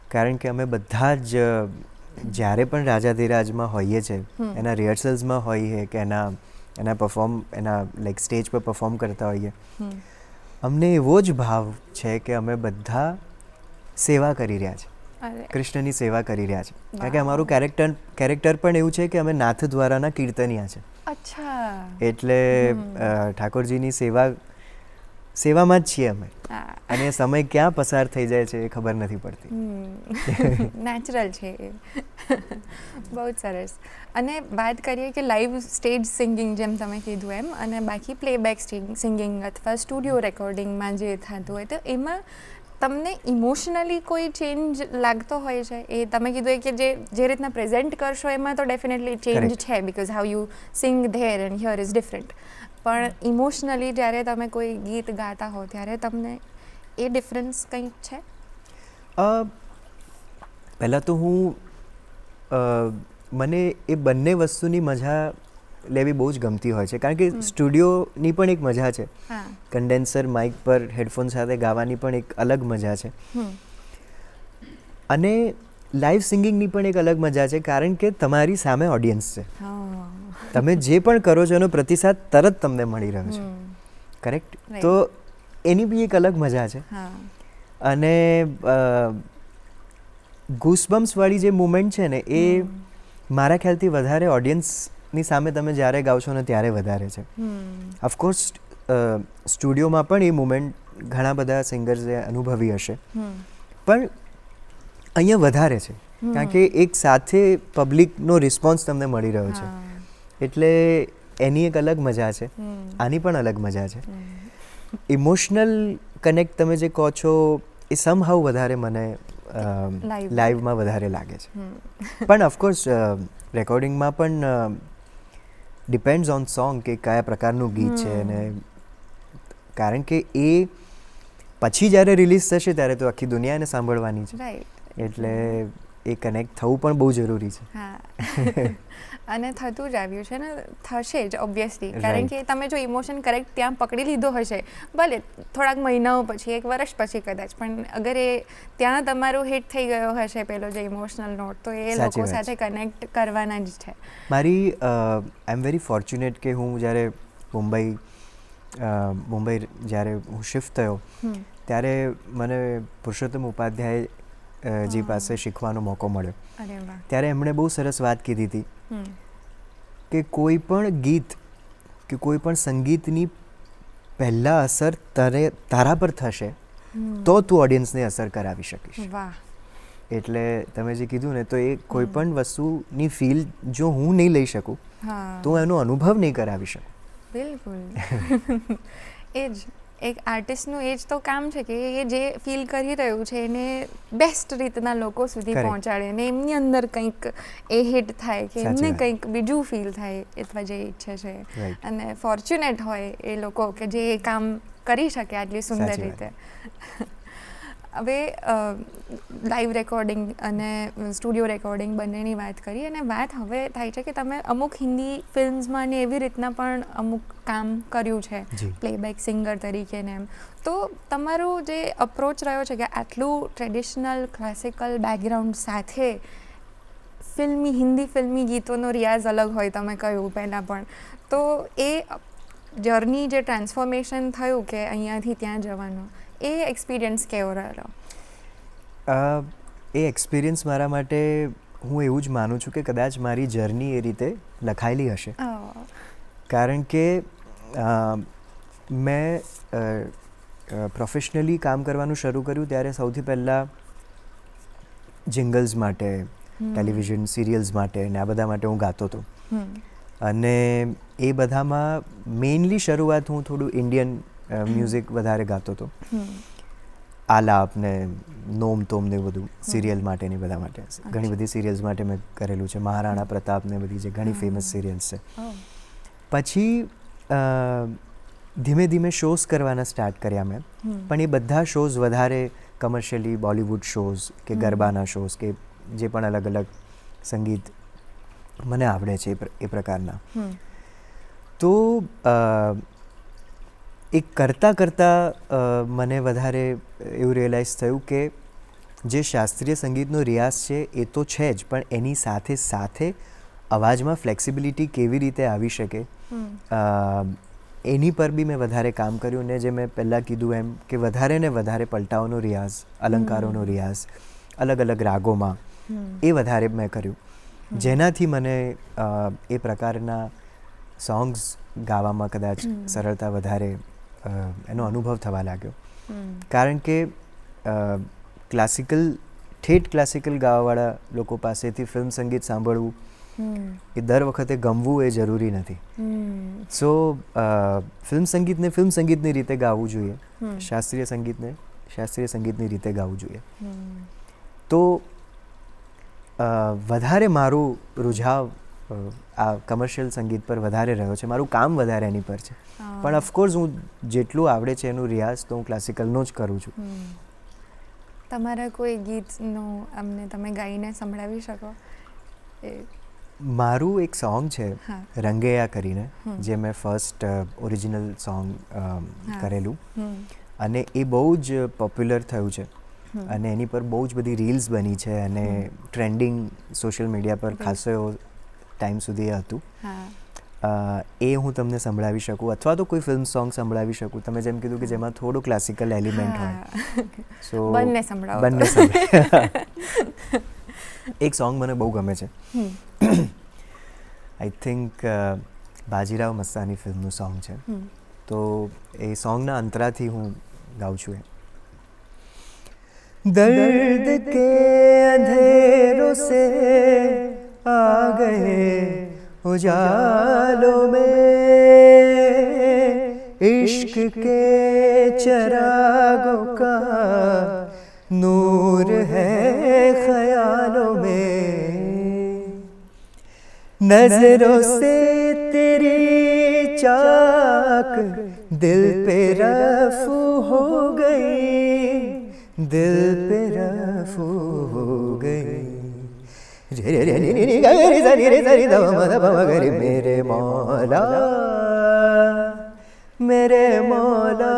S2: કારણ કે અમે બધા જ જ્યારે પણ રાજાધિરાજમાં હોઈએ છીએ, એના રિહર્સલ્સમાં હોઈએ કે એના લાઈક સ્ટેજ પર પરફોર્મ કરતા હોઈએ, અમને એવો જ ભાવ છે કે અમે બધા સેવા કરી રહ્યા છે.
S1: અરે
S2: કૃષ્ણની સેવા કરી રહ્યા છે. કારણ કે અમારું કેરેક્ટર પણ એવું છે કે અમે નાથ દ્વારાના કીર્તનિયા છે.
S1: અચ્છા.
S2: એટલે ઠાકોરજીની સેવામાં જ છીએ અમે.
S1: હા.
S2: અને એ સમય ક્યાં પસાર થઈ જાય છે એ ખબર નથી પડતી.
S1: નેચરલ છે એ. બહુ જ સરસ. અને વાત કરીએ કે લાઈવ સ્ટેજ સિંગિંગ જેમ તમે કીધું એમ, અને બાકી પ્લેબેક સિંગિંગ અથવા સ્ટુડિયો રેકોર્ડિંગમાં જે થતું હોય, તો એમાં તમને ઇમોશનલી કોઈ ચેન્જ લાગતો હોય છે? એ તમે કીધું કે જે રીતના પ્રેઝન્ટ કરશો એમાં તો ડેફિનેટલી ચેન્જ છે, because how you sing there and here is different. પણ ઇમોશનલી જ્યારે તમે કોઈ ગીત ગાતા હો ત્યારે તમને એ ડિફરન્સ કંઈક છે?
S2: પહેલાં તો મને એ બંને વસ્તુની મજા લેવી બહુ જ ગમતી હોય છે. કારણ કે સ્ટુડિયોની પણ એક મજા છે, કન્ડેન્સર માઇક પર હેડફોન સાથે ગાવાની પણ એક અલગ મજા છે, અને લાઈવ સિંગિંગની પણ એક અલગ મજા છે. કારણ કે તમારી સામે ઓડિયન્સ છે, તમે જે પણ કરો છો એનો પ્રતિસાદ તરત તમને મળી રહ્યો છે. કરેક્ટ? તો એની બી એક અલગ મજા છે. અને ગૂસબમ્સ વાળી જે મુમેન્ટ છે ને, એ મારા ખ્યાલથી વધારે ઓડિયન્સની સામે તમે જ્યારે ગાઓ છો ને ત્યારે વધારે છે. ઓફકોર્સ સ્ટુડિયોમાં પણ એ મુમેન્ટ ઘણા બધા સિંગર્સે અનુભવી હશે, પણ અહીંયા વધારે છે. કારણ કે એક સાથે પબ્લિકનો રિસ્પોન્સ તમને મળી રહ્યો છે, એટલે એની એક અલગ મજા છે. આની પણ અલગ મજા છે. ઇમોશનલ કનેક્ટ તમે જે કહો છો એ સમહાઉ વધારે મને લાઈવમાં વધારે લાગે છે. પણ ઓફકોર્સ રેકોર્ડિંગમાં પણ ડિપેન્ડ્સ ઓન સોંગ કે કયા પ્રકારનું ગીત છે. અને કારણ કે એ પછી જ્યારે રિલીઝ થશે ત્યારે તો આખી દુનિયાને સાંભળવાની છે, એટલે એ કનેક્ટ થવું પણ બહુ જરૂરી છે.
S1: અને થતું જ આવ્યું છે ને, થશે જ ઓબ્વિયસલી. કારણ કે તમે જો ઇમોશન કરેક્ટ ત્યાં પકડી લીધો હશે, ભલે થોડાક મહિનાઓ પછી, એક વર્ષ પછી કદાચ, પણ અગર એ ત્યાં તમારું હિટ થઈ ગયો હશે પેલો જે ઇમોશનલ નોટ, તો એ લોકો સાથે કનેક્ટ કરવાના જ છે.
S2: આઈ એમ વેરી ફોર્ચ્યુનેટ કે હું જ્યારે મુંબઈ જ્યારે હું શિફ્ટ થયો ત્યારે મને પુરુષોત્તમ ઉપાધ્યાયજી પાસે શીખવાનો મોકો મળ્યો. ત્યારે એમણે બહુ સરસ વાત કીધી હતી કે કોઈ પણ ગીત કે કોઈ પણ સંગીતની પહેલા અસર તારા પર થશે તો તું ઓડિયન્સને અસર કરાવી શકીશ. એટલે તમે જે કીધું ને, તો એ કોઈ પણ વસ્તુની ફીલ જો હું નહીં લઈ શકું તો એનો અનુભવ નહીં કરાવી શકું.
S1: બિલકુલ. એ જ એક આર્ટિસ્ટનું એ જ તો કામ છે કે એ જે ફીલ કરી રહ્યું છે એને બેસ્ટ રીતના લોકો સુધી પહોંચાડે, અને એમની અંદર કંઈક એ હિટ થાય કે એમને કંઈક બીજું ફીલ થાય અથવા જે ઈચ્છે છે. અને ફોર્ચ્યુનેટ હોય એ લોકો કે જે એ કામ કરી શકે આટલી સુંદર રીતે. હવે લાઈવ રેકોર્ડિંગ અને સ્ટુડિયો રેકોર્ડિંગ બંનેની વાત કરી, અને વાત હવે થાય છે કે તમે અમુક હિન્દી ફિલ્મ્સમાં ને એવી રીતના પણ અમુક કામ કર્યું છે પ્લેબેક સિંગર તરીકે ને એમ. તો તમારું જે અપ્રોચ રહ્યો છે કે આટલું ટ્રેડિશનલ ક્લાસિકલ બેકગ્રાઉન્ડ સાથે હિન્દી ફિલ્મી ગીતોનો રિયાઝ અલગ હોય, તમે કહ્યું પહેલાં પણ, તો એ જર્ની જે ટ્રાન્સફોર્મેશન થયું કે અહીંયાથી ત્યાં જવાનું, એ એક્સપિરિયન્સ કેવો રહ્યો?
S2: એ એક્સપિરિયન્સ મારા માટે, હું એવું જ માનું છું કે કદાચ મારી જર્ની એ રીતે લખાયેલી હશે. કારણ કે મેં પ્રોફેશનલી કામ કરવાનું શરૂ કર્યું ત્યારે સૌથી પહેલાં જિંગલ્સ માટે, ટેલિવિઝન સિરિયલ્સ માટે ને આ બધા માટે હું ગાતો હતો. અને એ બધામાં મેઇનલી શરૂઆત હું થોડું ઇન્ડિયન મ્યુઝિક વધારે ગાતો હતો. આલાપ ને નોમ તોમ ને બધું સિરિયલ માટે ને બધા માટે. ઘણી બધી સિરિયલ્સ માટે મેં કરેલું છે. મહારાણા પ્રતાપ ને બધી જે ઘણી ફેમસ સિરિયલ્સ છે. પછી ધીમે ધીમે શોઝ કરવાના સ્ટાર્ટ કર્યા મેં. પણ એ બધા શોઝ વધારે કમર્શિયલી બોલિવૂડ શોઝ કે ગરબાના શોઝ કે જે પણ અલગ અલગ સંગીત મને આવડે છે એ પ્રકારના. તો એ કરતાં મને વધારે એવું રિયલાઇઝ થયું કે જે શાસ્ત્રીય સંગીતનો રિયાઝ છે એ તો છે જ, પણ એની સાથે સાથે અવાજમાં ફ્લેક્સિબિલિટી કેવી રીતે આવી શકે એની પર બી મેં વધારે કામ કર્યું. ને જે મેં પહેલાં કીધું એમ કે વધારે ને વધારે પલટાઓનો રિયાઝ, અલંકારોનો રિયાઝ, અલગ અલગ રાગોમાં, એ વધારે મેં કર્યું, જેનાથી મને એ પ્રકારના સોંગ્સ ગાવામાં કદાચ સરળતા વધારે એનો અનુભવ થવા લાગ્યો. કારણ કે ઠેઠ ક્લાસિકલ ગાવાવાળા લોકો પાસેથી ફિલ્મ સંગીત સાંભળવું, એ દર વખતે ગમવું એ જરૂરી નથી. સો ફિલ્મ સંગીતની રીતે ગાવું જોઈએ, શાસ્ત્રીય સંગીતની રીતે ગાવું જોઈએ. તો વધારે મારું રૂઝાવ આ કમર્શિયલ સંગીત પર વધારે રહ્યો છે, મારું કામ વધારે એની પર છે. પણ ઓફકોર્સ હું જેટલું આવડે છે એનું રિયાઝ તો હું ક્લાસિકલનો જ કરું છું.
S1: તમારા કોઈ ગીતનો અમને તમે ગાઈને સંભળાવી શકો?
S2: મારું એક સોંગ છે રંગેયા કરીને, જે મેં ફર્સ્ટ ઓરિજિનલ સોંગ કરેલું, અને એ બહુ જ પોપ્યુલર થયું છે, અને એની પર બહુ જ બધી રીલ્સ બની છે, અને ટ્રેન્ડિંગ સોશિયલ મીડિયા પર ખાસો એવો ટાઈમ સુધી હતું. એ હું તમને સંભળાવી શકું, અથવા તો કોઈ ફિલ્મ સોંગ સંભળાવી શકું. તમે જેમ કીધું કે જેમાં થોડું ક્લાસિકલ એલિમેન્ટ હોય, સો બંને સંભળાવો. એક સોંગ મને બહુ ગમે છે, આઈ થિંક બાજીરાવ મસ્તાની ફિલ્મનું સોંગ છે. તો એ સોંગના અંતરાથી હું ગાઉં છું. दर्द के अंधेरों से आ गए उजालों में, इश्क के चरागों का नूर है ख्यालों में, नजरों से तेरी चाक दिल पे रफू हो गई, दिल पे रफू हो गई. मेरे मौला मेरे मौला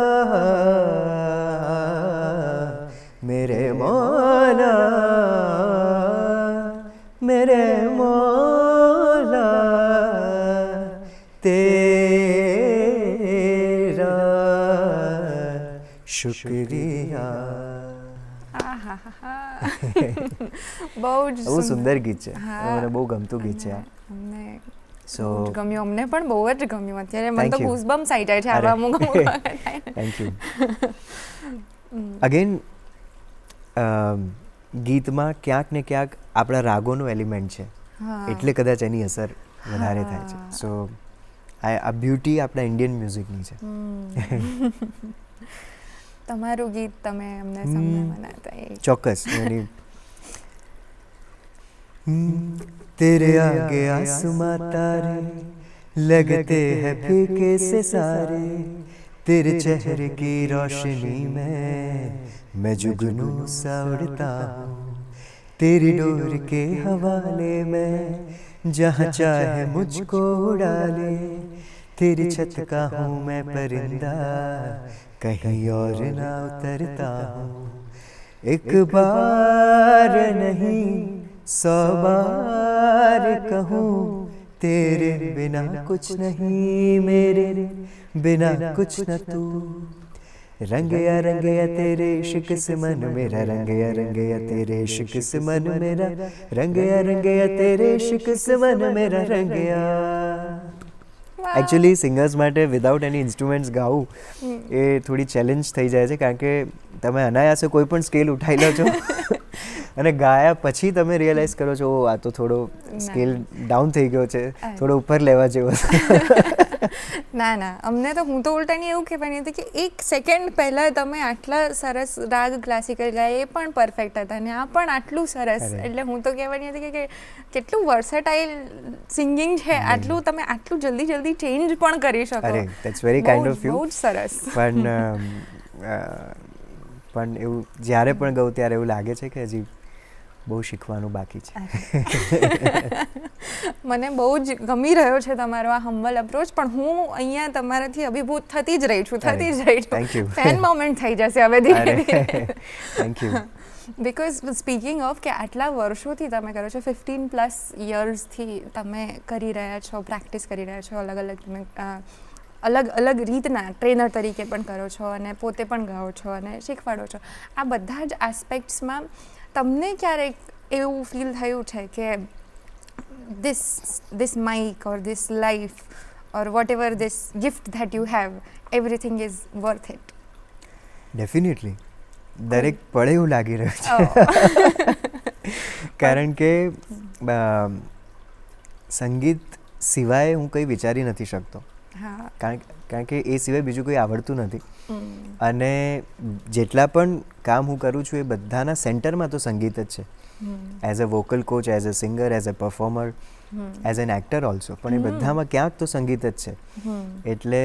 S2: मेरे मौला मेरे मौला तेरा शुक्रिया.
S1: બહુ
S2: સુંદર ગીત છે, મને બહુ ગમતું ગીત છે.
S1: સો ગમ્યું, અમને પણ બહુ જ ગમ્યું. અત્યારે મને તો ગૂઝબમ્સ આવી જાય છે આવા અમુક.
S2: Thank you. અગેન ગીતમાં ક્યાંક ને ક્યાંક આપણા રાગોનો એલિમેન્ટ છે, એટલે કદાચ એની અસર વધારે થાય છે. સો આ બ્યુટી આપણા ઇન્ડિયન મ્યુઝિકની છે.
S1: તમારું ગીત તમે અમને સંભળાવવાના?
S2: ચોક્કસ. तेरे आगे आसमां तारे लगते हैं फीके से सारे, तेरे चेहरे की रोशनी में मैं जुगनू सा उड़ता हूँ, तेरी डोर के हवाले में जहाँ चाहे मुझको उड़ा ले, तेरी छत का हूँ मैं परिंदा कहीं और ना उतरता हूँ, एक बार नहीं 100 बार कहूँ तेरे बिना कुछ नहीं, मेरे बिना कुछ न तू. रंगया तेरे इश्क से मन मेरा, रंगया तेरे इश्क से मन मेरा, रंगया तेरे इश्क से मन मेरा रंगया. એકચ્યુઅલી સિંગર્સ માટે વિધાઉટ એની ઇન્સ્ટ્રુમેન્ટ્સ ગાવું એ થોડી ચેલેન્જ થઈ જાય છે, કારણ કે તમે અનાયાસે કોઈ પણ સ્કેલ ઉઠાવી લો છો અને ગાયા પછી તમે રિયલાઇઝ કરો છો આ તો થોડો સ્કેલ ડાઉન થઈ ગયો છે, થોડો ઉપર લેવા જેવો છે.
S1: ના, અમને તો હું તો ઉલટાની એવું કહેવાની હતી કે 1 સેકન્ડ પહેલાં તમે આટલા સરસ રાગ ક્લાસિકલ ગાય, એ પણ પરફેક્ટ હતા, અને આ પણ આટલું સરસ. એટલે હું તો કહેવાની હતી કે કેટલું વર્સેટાઇલ સિંગિંગ છે, આટલું તમે આટલું જલ્દી ચેન્જ પણ કરી શકો.
S2: અરે that's very kind of you.
S1: બહુ જ સરસ.
S2: પણ એવું જ્યારે પણ ગાઉં ત્યારે એવું લાગે છે કે હજી બહુ શીખવાનું બાકી છે.
S1: મને બહુ જ ગમી રહ્યો છે તમારો આ હમ્બલ અપ્રોચ, પણ હું અહીંયા તમારાથી અભિભૂત થતી જ રહી છું. ફેન મોમેન્ટ થઈ જશે હવે ધીરે ધીરે.
S2: Thank you.
S1: Because speaking of કે આટલા વર્ષોથી તમે કરો છો, 15+ યર્સથી તમે કરી રહ્યા છો, પ્રેક્ટિસ કરી રહ્યા છો, તમે અલગ રીતના ટ્રેનર તરીકે પણ કરો છો, અને પોતે પણ ગાઓ છો અને શીખવાડો છો. આ બધા જ આસ્પેક્ટ્સમાં તમને ક્યારેક એવું ફીલ થયું છે કે this mic or this life or whatever this gift that you have, everything is worth it?
S2: Definitely દરેક પળે એવું લાગી રહ્યું છે કારણ કે સંગીત સિવાય હું કંઈ વિચારી નથી શકતો.
S1: હા,
S2: કારણ કે એ સિવાય બીજું કંઈ આવડતું નથી. અને જેટલા પણ કામ હું કરું છું એ બધાના સેન્ટરમાં તો સંગીત જ છે. As a vocal coach, as a singer, as a performer, as an actor also, પણ એ બધામાં ક્યાંક તો સંગીત જ છે. એટલે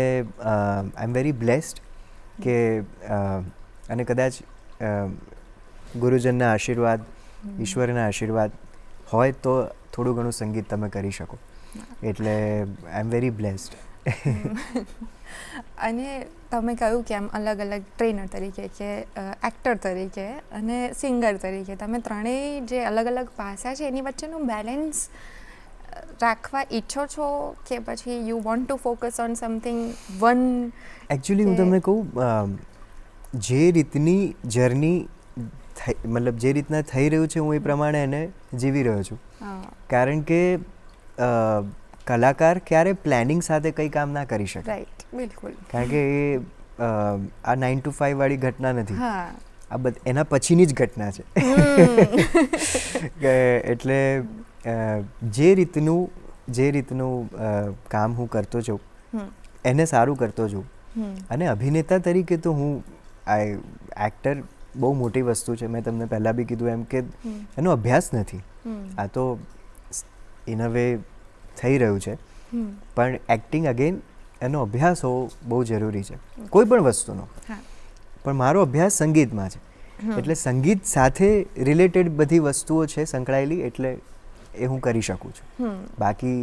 S2: આઈ એમ વેરી બ્લેસ્ડ કે અને કદાચ ગુરુજનના આશીર્વાદ, ઈશ્વરના આશીર્વાદ હોય તો થોડું ઘણું સંગીત તમે કરી શકો. એટલે આઈ એમ વેરી બ્લેસ્ડ.
S1: અને તમે કહ્યું કે આમ અલગ અલગ ટ્રેનર તરીકે કે એક્ટર તરીકે અને સિંગર તરીકે તમે ત્રણેય જે અલગ અલગ પાસા છે એની વચ્ચેનું બેલેન્સ રાખવા ઈચ્છો છો કે પછી you want to focus on something one?
S2: Actually હું તમને કહું, જે રીતની જર્ની મતલબ જે રીતના થઈ રહ્યું છે હું એ પ્રમાણે એને જીવી રહ્યો છું. કારણ કે કલાકાર ક્યારે પ્લાનિંગ સાથે કંઈ કામ ના કરી શકે.
S1: રાઈટ, બિલકુલ. કારણ
S2: કે એ આ 9 to 5 વાળી ઘટના નથી.
S1: હા,
S2: આ એના પછીની જ ઘટના છે. એટલે જે રીતનું કામ હું કરતો છું એને સારું કરતો છું. અને અભિનેતા તરીકે તો હું એક્ટર બહુ મોટી વસ્તુ છે. મેં તમને પહેલાં બી કીધું એમ કે એનો અભ્યાસ નથી. આ તો ઇન અ વે થઈ રહ્યું છે. પણ એક્ટિંગ અગેન એનો અભ્યાસ હોવો બહુ જરૂરી છે કોઈ પણ વસ્તુનો. પણ મારો અભ્યાસ સંગીતમાં છે એટલે સંગીત સાથે રિલેટેડ બધી વસ્તુઓ છે સંકળાયેલી, એટલે એ હું કરી શકું છું. બાકી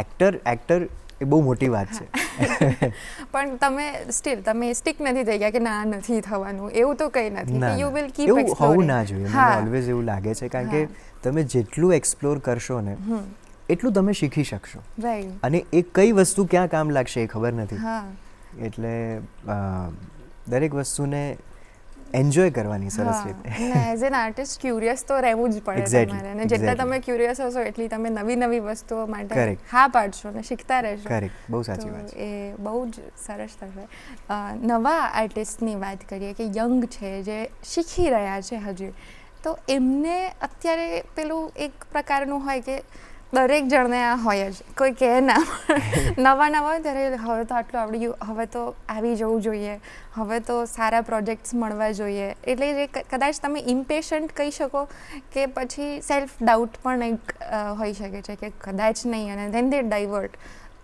S2: એક્ટર એ બહુ મોટી વાત છે.
S1: પણ તમે સ્ટિક નથી થઈ ગયા કે ના નથી થવાનું, એવું તો કંઈ નથી. યુ વિલ કીપ
S2: એવું હોવું ના જોઈએ. મને ઓલવેઝ એવું લાગે છે કારણ કે તમે જેટલું એક્સપ્લોર કરશો ને એટલું તમે શીખી શકશો. અને એ કઈ વસ્તુ ક્યાં કામ લાગશે એ ખબર નથી. એટલે દરેક વસ્તુને એન્જોય કરવાની સરસ રીતે.
S1: એઝ એન આર્ટિસ્ટ ક્યુરિયસ તો રહેવું જ પડે તમારે. અને જેટલા તમે ક્યુરિયસ હશો એટલી તમે નવી વસ્તુઓ માટે હા પાડશો અને શીખતા રહેશો.
S2: કરેક્ટ, બહુ સાચી વાત છે.
S1: એ બહુ જ સરસ થશે. નવા આર્ટિસ્ટની વાત કરીએ કે યંગ છે જે શીખી રહ્યા છે હજી, તો એમને અત્યારે પેલું એક પ્રકારનું હોય કે દરેક જણને આ હોય જ, કોઈ કહે ના, નવા હોય ત્યારે હવે તો આટલું આવડી ગયું, હવે તો આવી જવું જોઈએ, હવે તો સારા પ્રોજેક્ટ્સ મળવા જોઈએ. એટલે જે કદાચ તમે ઇમ્પેશન્ટ કહી શકો કે પછી સેલ્ફ ડાઉટ પણ એક હોઈ શકે છે કે કદાચ નહીં, અને ધેન દે ડાયવર્ટ.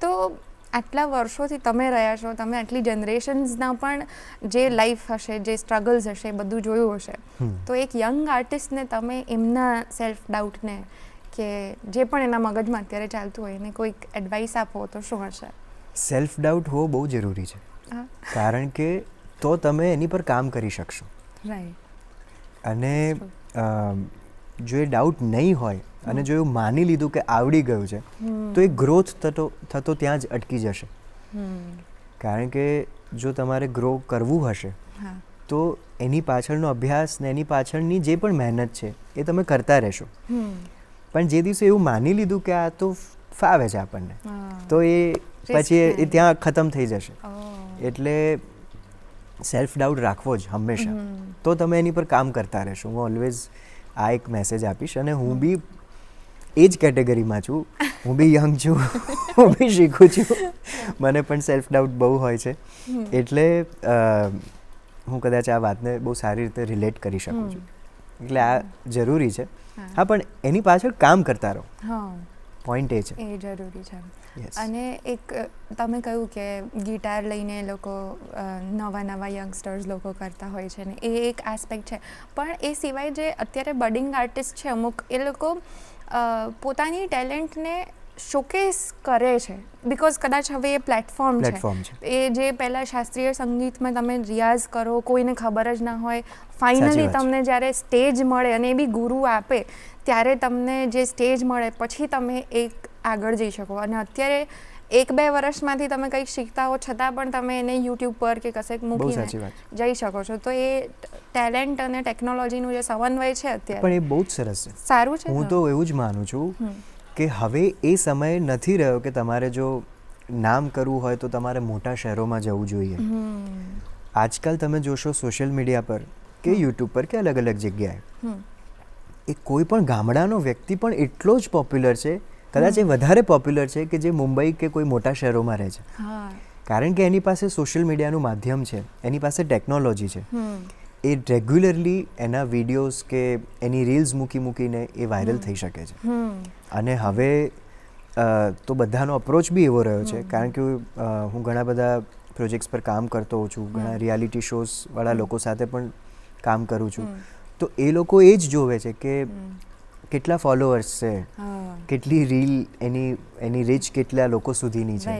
S1: તો આટલા વર્ષોથી તમે રહ્યા છો, તમે આટલી જનરેશન્સના પણ જે લાઈફ હશે, જે સ્ટ્રગલ્સ હશે એ બધું જોયું હશે, તો એક યંગ આર્ટિસ્ટને તમે એમના સેલ્ફ ડાઉટને કે જે પણ એના મગજમાં અત્યારે ચાલતું હોય એને કોઈક એડવાઇસ આપો તો શું હશે?
S2: સેલ્ફ ડાઉટ હોવો બહુ જરૂરી છે. કારણ કે તો તમે એની પર કામ કરી શકશો.
S1: રાઈટ.
S2: અને જો એ ડાઉટ નહીં હોય અને જો એવું માની લીધું કે આવડી ગયું છે તો એ ગ્રોથ થતો ત્યાં જ અટકી જશે. કારણ કે જો તમારે ગ્રો કરવું હશે તો એની પાછળનો અભ્યાસ ને એની પાછળની જે પણ મહેનત છે એ તમે કરતા રહેશો. પણ જે દિવસે એવું માની લીધું કે આ તો ફાવે છે આપણને, તો એ પછી એ ત્યાં ખતમ થઈ જશે. એટલે સેલ્ફ ડાઉટ રાખવો જ હંમેશા, તો તમે એની પર કામ કરતા રહેશો. હું ઓલવેઝ આ એક મેસેજ આપીશ. અને હું બી એ જ કેટેગરીમાં છું, હું બી યંગ છું, હું બી શીખું છું, મને પણ સેલ્ફ ડાઉટ બહુ હોય છે. એટલે હું કદાચ આ વાતને બહુ સારી રીતે રિલેટ કરી શકું છું. એટલે આ જરૂરી છે. હા, પણ એની પાછળ કામ કરતા રહો. પોઈન્ટ એ છે,
S1: એ જરૂરી છે. અને એક તમે કહ્યું કે ગિટાર લઈને લોકો નવા યંગસ્ટર્સ લોકો કરતા હોય છે ને એ એક આસ્પેક્ટ છે. પણ એ સિવાય જે અત્યારે બડિંગ આર્ટિસ્ટ છે અમુક, એ લોકો પોતાની ટેલેન્ટને શોકેસ કરે છે બિકોઝ કદાચ હવે એ પ્લેટફોર્મ છે. એ જે પહેલાં શાસ્ત્રીય સંગીતમાં તમે રિયાઝ કરો, કોઈને ખબર જ ના હોય, ફાઇનલી તમને જ્યારે સ્ટેજ મળે અને એ બી ગુરુ આપે ત્યારે તમને જે સ્ટેજ મળે પછી તમે એક આગળ જઈ શકો. અને અત્યારે 1-2 વર્ષમાંથી તમે કંઈક શીખતા હો છતાં પણ તમે એને યુટ્યુબ પર કે કશેક
S2: બહુ
S1: મૂકીને
S2: સાચી વાત છે.
S1: જઈ શકો છો. તો એ ટેલેન્ટ અને ટેકનોલોજીનું જે સમન્વય છે અત્યારે
S2: પણ એ બહુ જ સરસ છે.
S1: સારું છે.
S2: હું તો એવું જ માનું છું કે હવે એ સમય નથી રહ્યો કે તમારે જો નામ કરવું હોય તો તમારે મોટા શહેરોમાં જવું જોઈએ. આજકાલ તમે જોશો સોશિયલ મીડિયા પર કે યુટ્યુબ પર કે અલગ અલગ જગ્યાએ એ કોઈ પણ ગામડાનો વ્યક્તિ પણ એટલો જ પોપ્યુલર છે, કદાચ એ વધારે પોપ્યુલર છે કે જે મુંબઈ કે કોઈ મોટા શહેરોમાં રહે છે. કારણ કે એની પાસે સોશિયલ મીડિયાનું માધ્યમ છે, એની પાસે ટેકનોલોજી છે. એ રેગ્યુલરલી એના વિડીયોઝ કે એની રીલ્સ મૂકીને એ વાયરલ થઈ શકે છે. અને હવે તો બધાનો અપ્રોચ બી એવો રહ્યો છે, કારણ કે હું ઘણા બધા પ્રોજેક્ટ્સ પર કામ કરતો હોઉં છું, ઘણા રિયાલિટી શોઝવાળા લોકો સાથે પણ કામ કરું છું. તો એ લોકો એ જ જોવે છે કે કેટલા ફોલોઅર્સ છે, કેટલી રીલ એની રીચ કેટલા લોકો સુધીની છે.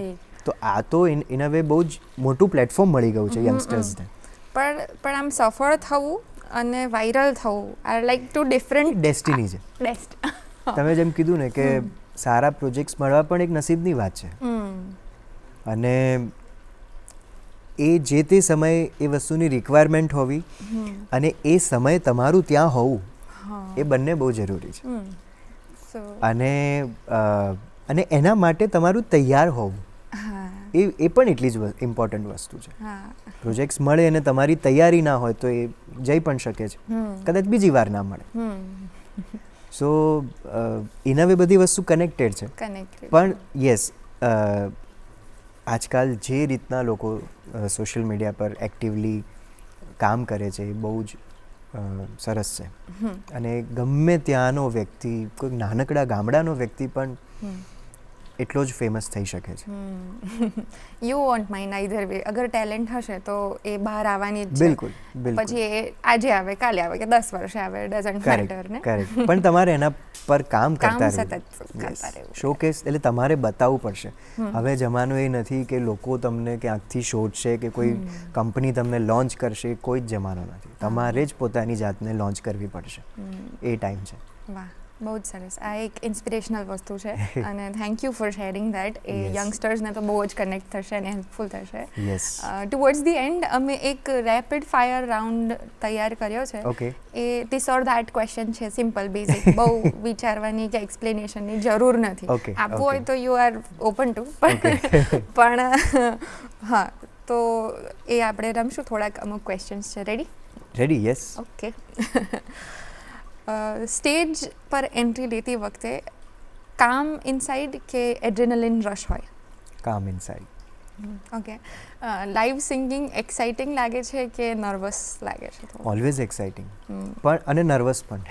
S2: તો આ તો ઇન અ વે બહુ જ મોટું પ્લેટફોર્મ મળી ગયું છે યંગસ્ટર્સને.
S1: પણ આમ સફળ થવું અને વાયરલ થવું are like to different
S2: destiny છે. તમે જેમ કીધું ને કે સારા પ્રોજેક્ટ્સ મળવા પણ એક નસીબની વાત છે. અને એ જે તે સમયે એ વસ્તુની રિક્વાયરમેન્ટ હોવી અને એ સમયે તમારું ત્યાં હોવું, એ બંને બહુ જરૂરી છે. અને એના માટે તમારું તૈયાર હોવું, એ પણ એટલી જ ઇમ્પોર્ટન્ટ વસ્તુ છે. પ્રોજેક્ટ્સ મળે અને તમારી તૈયારી ના હોય તો એ જઈ પણ શકે છે, કદાચ બીજી વાર ના મળે. સો ઇન અ વે બધી વસ્તુ કનેક્ટેડ છે. પણ યસ, આજકાલ જે રીતના લોકો સોશિયલ મીડિયા પર એક્ટિવલી કામ કરે છે એ બહુ જ સરસ છે. અને ગમે ત્યાંનો વ્યક્તિ, કોઈ નાનકડા ગામડાનો વ્યક્તિ પણ એટલો જ ફેમસ થઈ શકે છે.
S1: You want mind either way. અગર ટેલેન્ટ હશે તો એ બહાર આવવાની જ છે.
S2: બિલકુલ.
S1: પછી એ આજે આવે, કાલે આવે કે 10 વર્ષે આવે, ડઝન્ટ મેટર ને.
S2: કરેક્ટ. પણ તમારે એના પર કામ કરતા
S1: સતત કરતા રહેવું.
S2: શોકેસ એટલે તમારે બતાવવું પડશે. હવે જમાનો એ નથી કે લોકો તમને ક્યાંકથી શોધશે કે કોઈ કંપની તમને લોન્ચ કરશે, કોઈ જ જમાનો નથી. તમારે જ પોતાની જાતને લોન્ચ કરવી પડશે. એ ટાઈમ છે.
S1: વાહ, બહુ જ સરસ. આ એક ઇન્સ્પિરેશનલ વસ્તુ છે અને thank you for sharing that. એ યંગસ્ટર્સને તો બહુ જ કનેક્ટ થશે અને હેલ્પફુલ થશે. ટુવર્ડ્સ ધી એન્ડ અમે એક રેપિડ ફાયર રાઉન્ડ તૈયાર કર્યો છે.
S2: Okay.
S1: A this or that question છે, સિમ્પલ, બેઝિક. બહુ વિચારવાની કે એક્સપ્લેનેશનની જરૂર નથી. આપવું હોય તો યુ આર ઓપન ટુ. પણ હા, તો એ આપણે રમશું. થોડાક અમુક ક્વેશ્ચન્સ છે. Ready?
S2: Ready, yes.
S1: Okay. Stage પર એન્ટ્રી લેતી વખતે કામ ઇનસાઇડ કે એડ્રેનલિન રશ હોય?
S2: કામ inside.
S1: Okay. Live singing exciting લાગે છે કે નર્વસ લાગે છે?
S2: ઓલવેઝ એક્સાઇટિંગ, પણ અને નર્વસ પણ.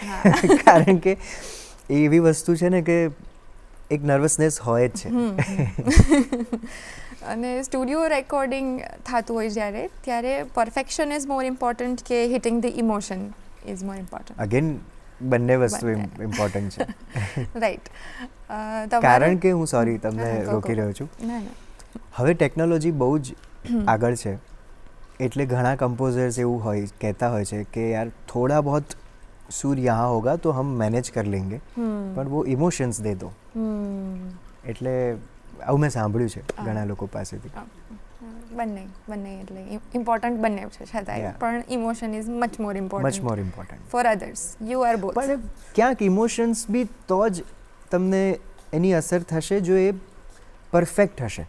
S2: કારણ કે એ એવી વસ્તુ છે ને કે એક નર્વસનેસ હોય જ છે.
S1: અને સ્ટુડિયો રેકોર્ડિંગ થતું હોય ત્યારે પરફેક્શન ઇઝ મોર ઇમ્પોર્ટન્ટ કે hitting the emotion is more important?
S2: Again બંને વસ્તુ ઇમ્પોર્ટન્ટ છે.
S1: રાઈટ.
S2: કારણ કે હું તમને રોકી રહ્યો છું. હવે ટેકનોલોજી બહુ જ આગળ છે, એટલે ઘણા કમ્પોઝર્સ એવું કહેતા હોય છે કે યાર થોડા બહોત સુર યહાં હોગા તો હમ મેનેજ કર લેંગે, પણ वो ઇમોશન્સ દે દો. એટલે આવું મેં સાંભળ્યું છે ઘણા લોકો પાસેથી.
S1: બંને એટલે ઇમ્પોર્ટન્ટ બંને છે છતાંય, પણ emotion is much more important for others. You are both.
S2: પણ ક્યાંક ઇમોશન્સ બી તો જ તમને એની અસર થશે જો એ પરફેક્ટ હશે.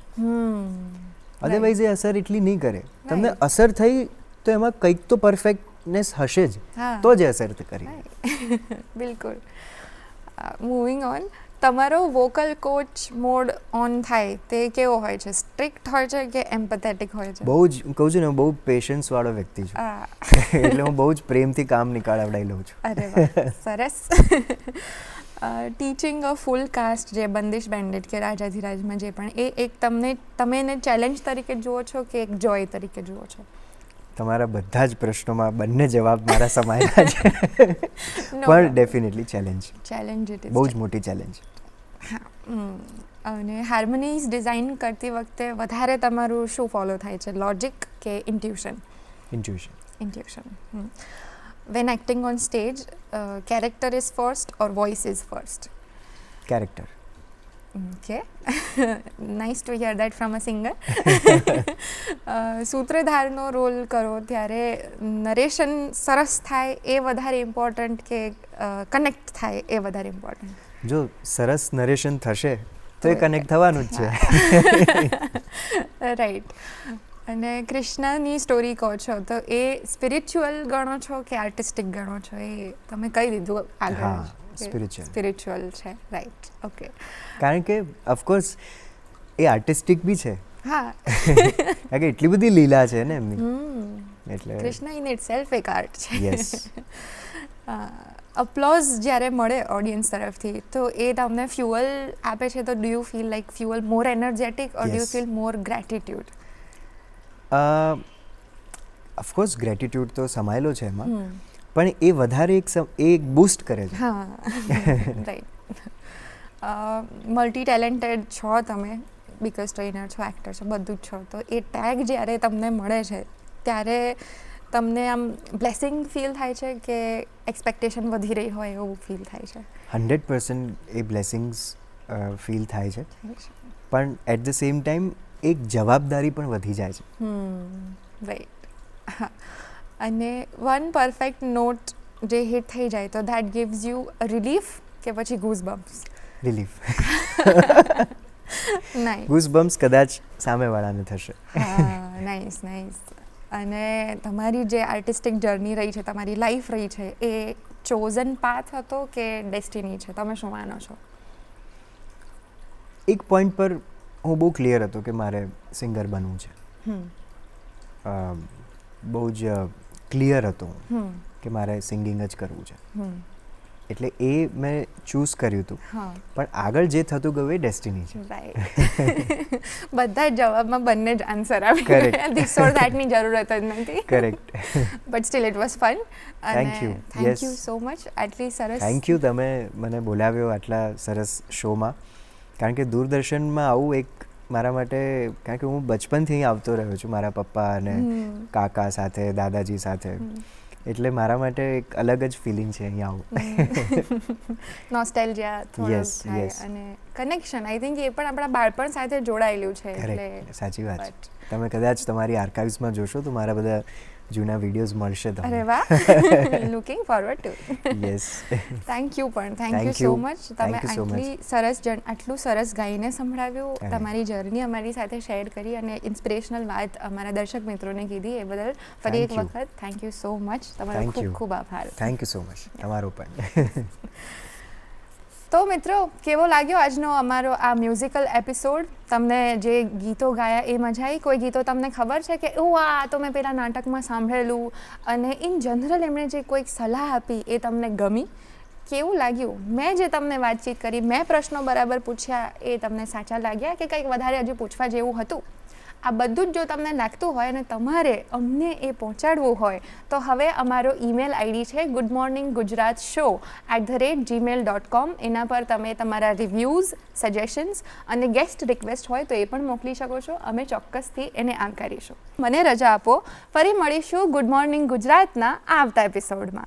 S2: અધરવાઇઝ એ અસર એટલી નહીં કરે. તમને અસર થઈ તો એમાં કંઈક તો પરફેક્ટનેસ હશે જ, તો જ અસર કરી.
S1: બિલકુલ. Moving on. તમારો વોકલ કોચ મોડ ઓન થાય તે કેવો હોય છે? સ્ટ્રિક્ટ હોય છે કે એમ્પેથેટિક હોય છે?
S2: બહુ જ, કહું છું ને, બહુ પેશન્સવાળો વ્યક્તિ છું. એટલે હું બહુ જ પ્રેમથી કામ નીકાળવડાવી લઉં છું.
S1: અરે વાહ, સરસ. ટીચિંગ અ ફૂલ કાસ્ટ, જે બંદિશ બેન્ડેડ કે રાજાધિરાજમાં જે પણ, એ એક તમે એને ચેલેન્જ તરીકે જુઓ છો કે એક જોય તરીકે જુઓ છો?
S2: તમારા બધા જ પ્રશ્નોમાં બંને જવાબ મારા સમાયેલા છે. પણ ડેફિનેટલી ચેલેન્જ ઇટ ઇઝ. બહુ જ મોટી ચેલેન્જ.
S1: હા. અને હાર્મોનીઝ ડિઝાઇન કરતી વખતે વધારે તમારું શું ફોલો થાય છે? લોજિક કે intuition? Intuition. When acting on stage, character is first or voice is first?
S2: Character.
S1: Okay nice to hear that from a singer. સૂત્રધારનો રોલ કરો ત્યારે નરેશન સરસ થાય એ વધારે ઇમ્પોર્ટન્ટ કે કનેક્ટ થાય એ વધારે ઇમ્પોર્ટન્ટ?
S2: જો સરસ નરેશન થશે તો એ કનેક્ટ થવાનું જ છે.
S1: રાઈટ. અને કૃષ્ણની સ્ટોરી કહો છો તો એ સ્પિરિચ્યુઅલ ગણો છો કે આર્ટિસ્ટિક ગણો છો? એ તમે કહી દીધું આગળ.
S2: હા,
S1: સ્પિરિચ્યુઅલ છે. રાઈટ. ઓકે.
S2: કારણ કે ઓફકોર્સ એ આર્ટિસ્ટિક બી છે.
S1: હા.
S2: કારણ કે એટલી બધી લીલા છે ને એમની, એટલે
S1: કૃષ્ણ ઇન ઇટસેલ્ફ એક આર્ટ છે.
S2: યસ.
S1: અપ્લોઝ જ્યારે મળે ઓડિયન્સ તરફથી તો એ તમને ફ્યુઅલ આપે છે, તો do you feel like fuel more energetic or do you
S2: Yes.
S1: Feel more gratitude?
S2: Of course gratitude તો સમાયેલો છે એમાં, પણ એ વધારે એક બૂસ્ટ કરે છે.
S1: હા. રાઈટ. મલ્ટી ટેલેન્ટેડ છો તમે, બિકોઝ ટ્રેનર છો, એક્ટર છો, બધું જ છો. તો એ ટેગ જ્યારે તમને મળે છે ત્યારે તમને આમ બ્લેસિંગ ફીલ થાય છે કે એક્સપેક્ટેશન વધી રહી હોય એવું ફીલ થાય છે?
S2: 100% એ બ્લેસિંગ્સ ફીલ થાય છે, પણ એટ ધ સેમ ટાઈમ એક જવાબદારી પણ વધી જાય છે.
S1: રાઈટ. અને વન પરફેક્ટ નોટ જે હિટ થઈ જાય તો દેટ ગિવ્સ યુ રિલીફ કે પછી ગૂઝ બમ્પ્સ?
S2: રિલીફ.
S1: નાઈસ.
S2: ગૂઝ બમ્પ્સ કદાચ સામેવાળાને થશે.
S1: Nice nice. અને તમારી જે આર્ટિસ્ટિક જર્ની રહી છે, તમારી લાઈફ રહી છે, એ ચોઝન પાથ હતો કે ડેસ્ટિની છે? તમે શું માનો છો?
S2: એક પોઈન્ટ પર હું બહુ ક્લિયર હતો કે મારે સિંગર બનવું છે. બહુ જ ક્લિયર હતો કે મારે સિંગિંગ જ કરવું છે. એટલે એ મેં ચૂઝ કર્યું હતું, પણ આગળ જે થતું ગયું એ ડેસ્ટિની છે.
S1: રાઈટ. બધા જ જવાબમાં બંને જ આન્સર આવી
S2: Correct.
S1: ગયા. ધીસ ઓર ધેટની જરૂરત જ નથી.
S2: Correct.
S1: But still it was fun.
S2: Thank you.
S1: Thank
S2: Yes.
S1: You so much. આટલી સરસ.
S2: થેન્ક યુ, તમે મને બોલાવ્યો આટલા સરસ શોમાં. કારણ કે દૂરદર્શનમાં આવું એક મારા માટે, કારણ કે હું બચપનથી અહીં આવતો રહ્યો છું મારા પપ્પા અને કાકા સાથે, દાદાજી સાથે, એટલે મારા માટે એક અલગ જ ફિલિંગ છે અહીં આવું.
S1: નોસ્ટેલ્જિયા થોડું
S2: Yes,
S1: થાય
S2: yes.
S1: અને કનેક્શન આઈ થિંક એ પણ આપણા બાળપણ સાથે જોડાયેલું છે.
S2: કરેક્ટ, સાચી વાત છે.
S1: but-
S2: તમે કદાચ તમારી આર્કાઇવ્સમાં જોશો તો મારા બધા જૂના વિડીયોઝ મળશે
S1: અરે
S2: તમને.
S1: વાહ. Looking forward to.
S2: Yes.
S1: Thank you પણ. Thank
S2: Thank
S1: you so
S2: you.
S1: Much. તમે
S2: Thank you so much.
S1: આટલું સરસ ગાઈને સંભળાવ્યું,
S2: અરે.
S1: તમારી જર્ની અમારી સાથે શેર કરી અને ઇન્સ્પિરેશનલ વાત અમારા દર્શક મિત્રોને કીધી, એ બદલ ફરી એક
S2: Thank you.
S1: વખત થેન્ક યુ સો મચ. તમારો
S2: Thank
S1: ખૂબ
S2: you.
S1: ખૂબ આભાર.
S2: Thank you so much. તમારો પણ.
S1: તો મિત્રો, કેવો લાગ્યો આજનો અમારો આ મ્યુઝિકલ એપિસોડ? તમને જે ગીતો ગાયા એ મજા આવી? કોઈ ગીતો તમને ખબર છે કે આ તો મેં પેલા નાટકમાં સાંભળેલું, અને ઇન જનરલ એમણે જે કોઈક સલાહ આપી એ તમને ગમી? કેવું લાગ્યું? મેં જે તમને વાતચીત કરી, મેં પ્રશ્નો બરાબર પૂછ્યા, એ તમને સાચા લાગ્યા કે કંઈક વધારે હજી પૂછવા જેવું હતું? આ બધું જ જો તમને લાગતું હોય અને તમારે અમને એ પહોંચાડવું હોય તો હવે અમારો ઈમેલ આઈડી છે goodmorninggujratshow@gmail.com. એના પર તમે તમારા રિવ્યૂઝ, સજેશન્સ અને ગેસ્ટ રિક્વેસ્ટ હોય તો એ પણ મોકલી શકો છો. અમે ચોક્કસથી એને આવકારીશું. મને રજા આપો. ફરી મળીશું ગુડ મોર્નિંગ ગુજરાતના આવતા એપિસોડમાં.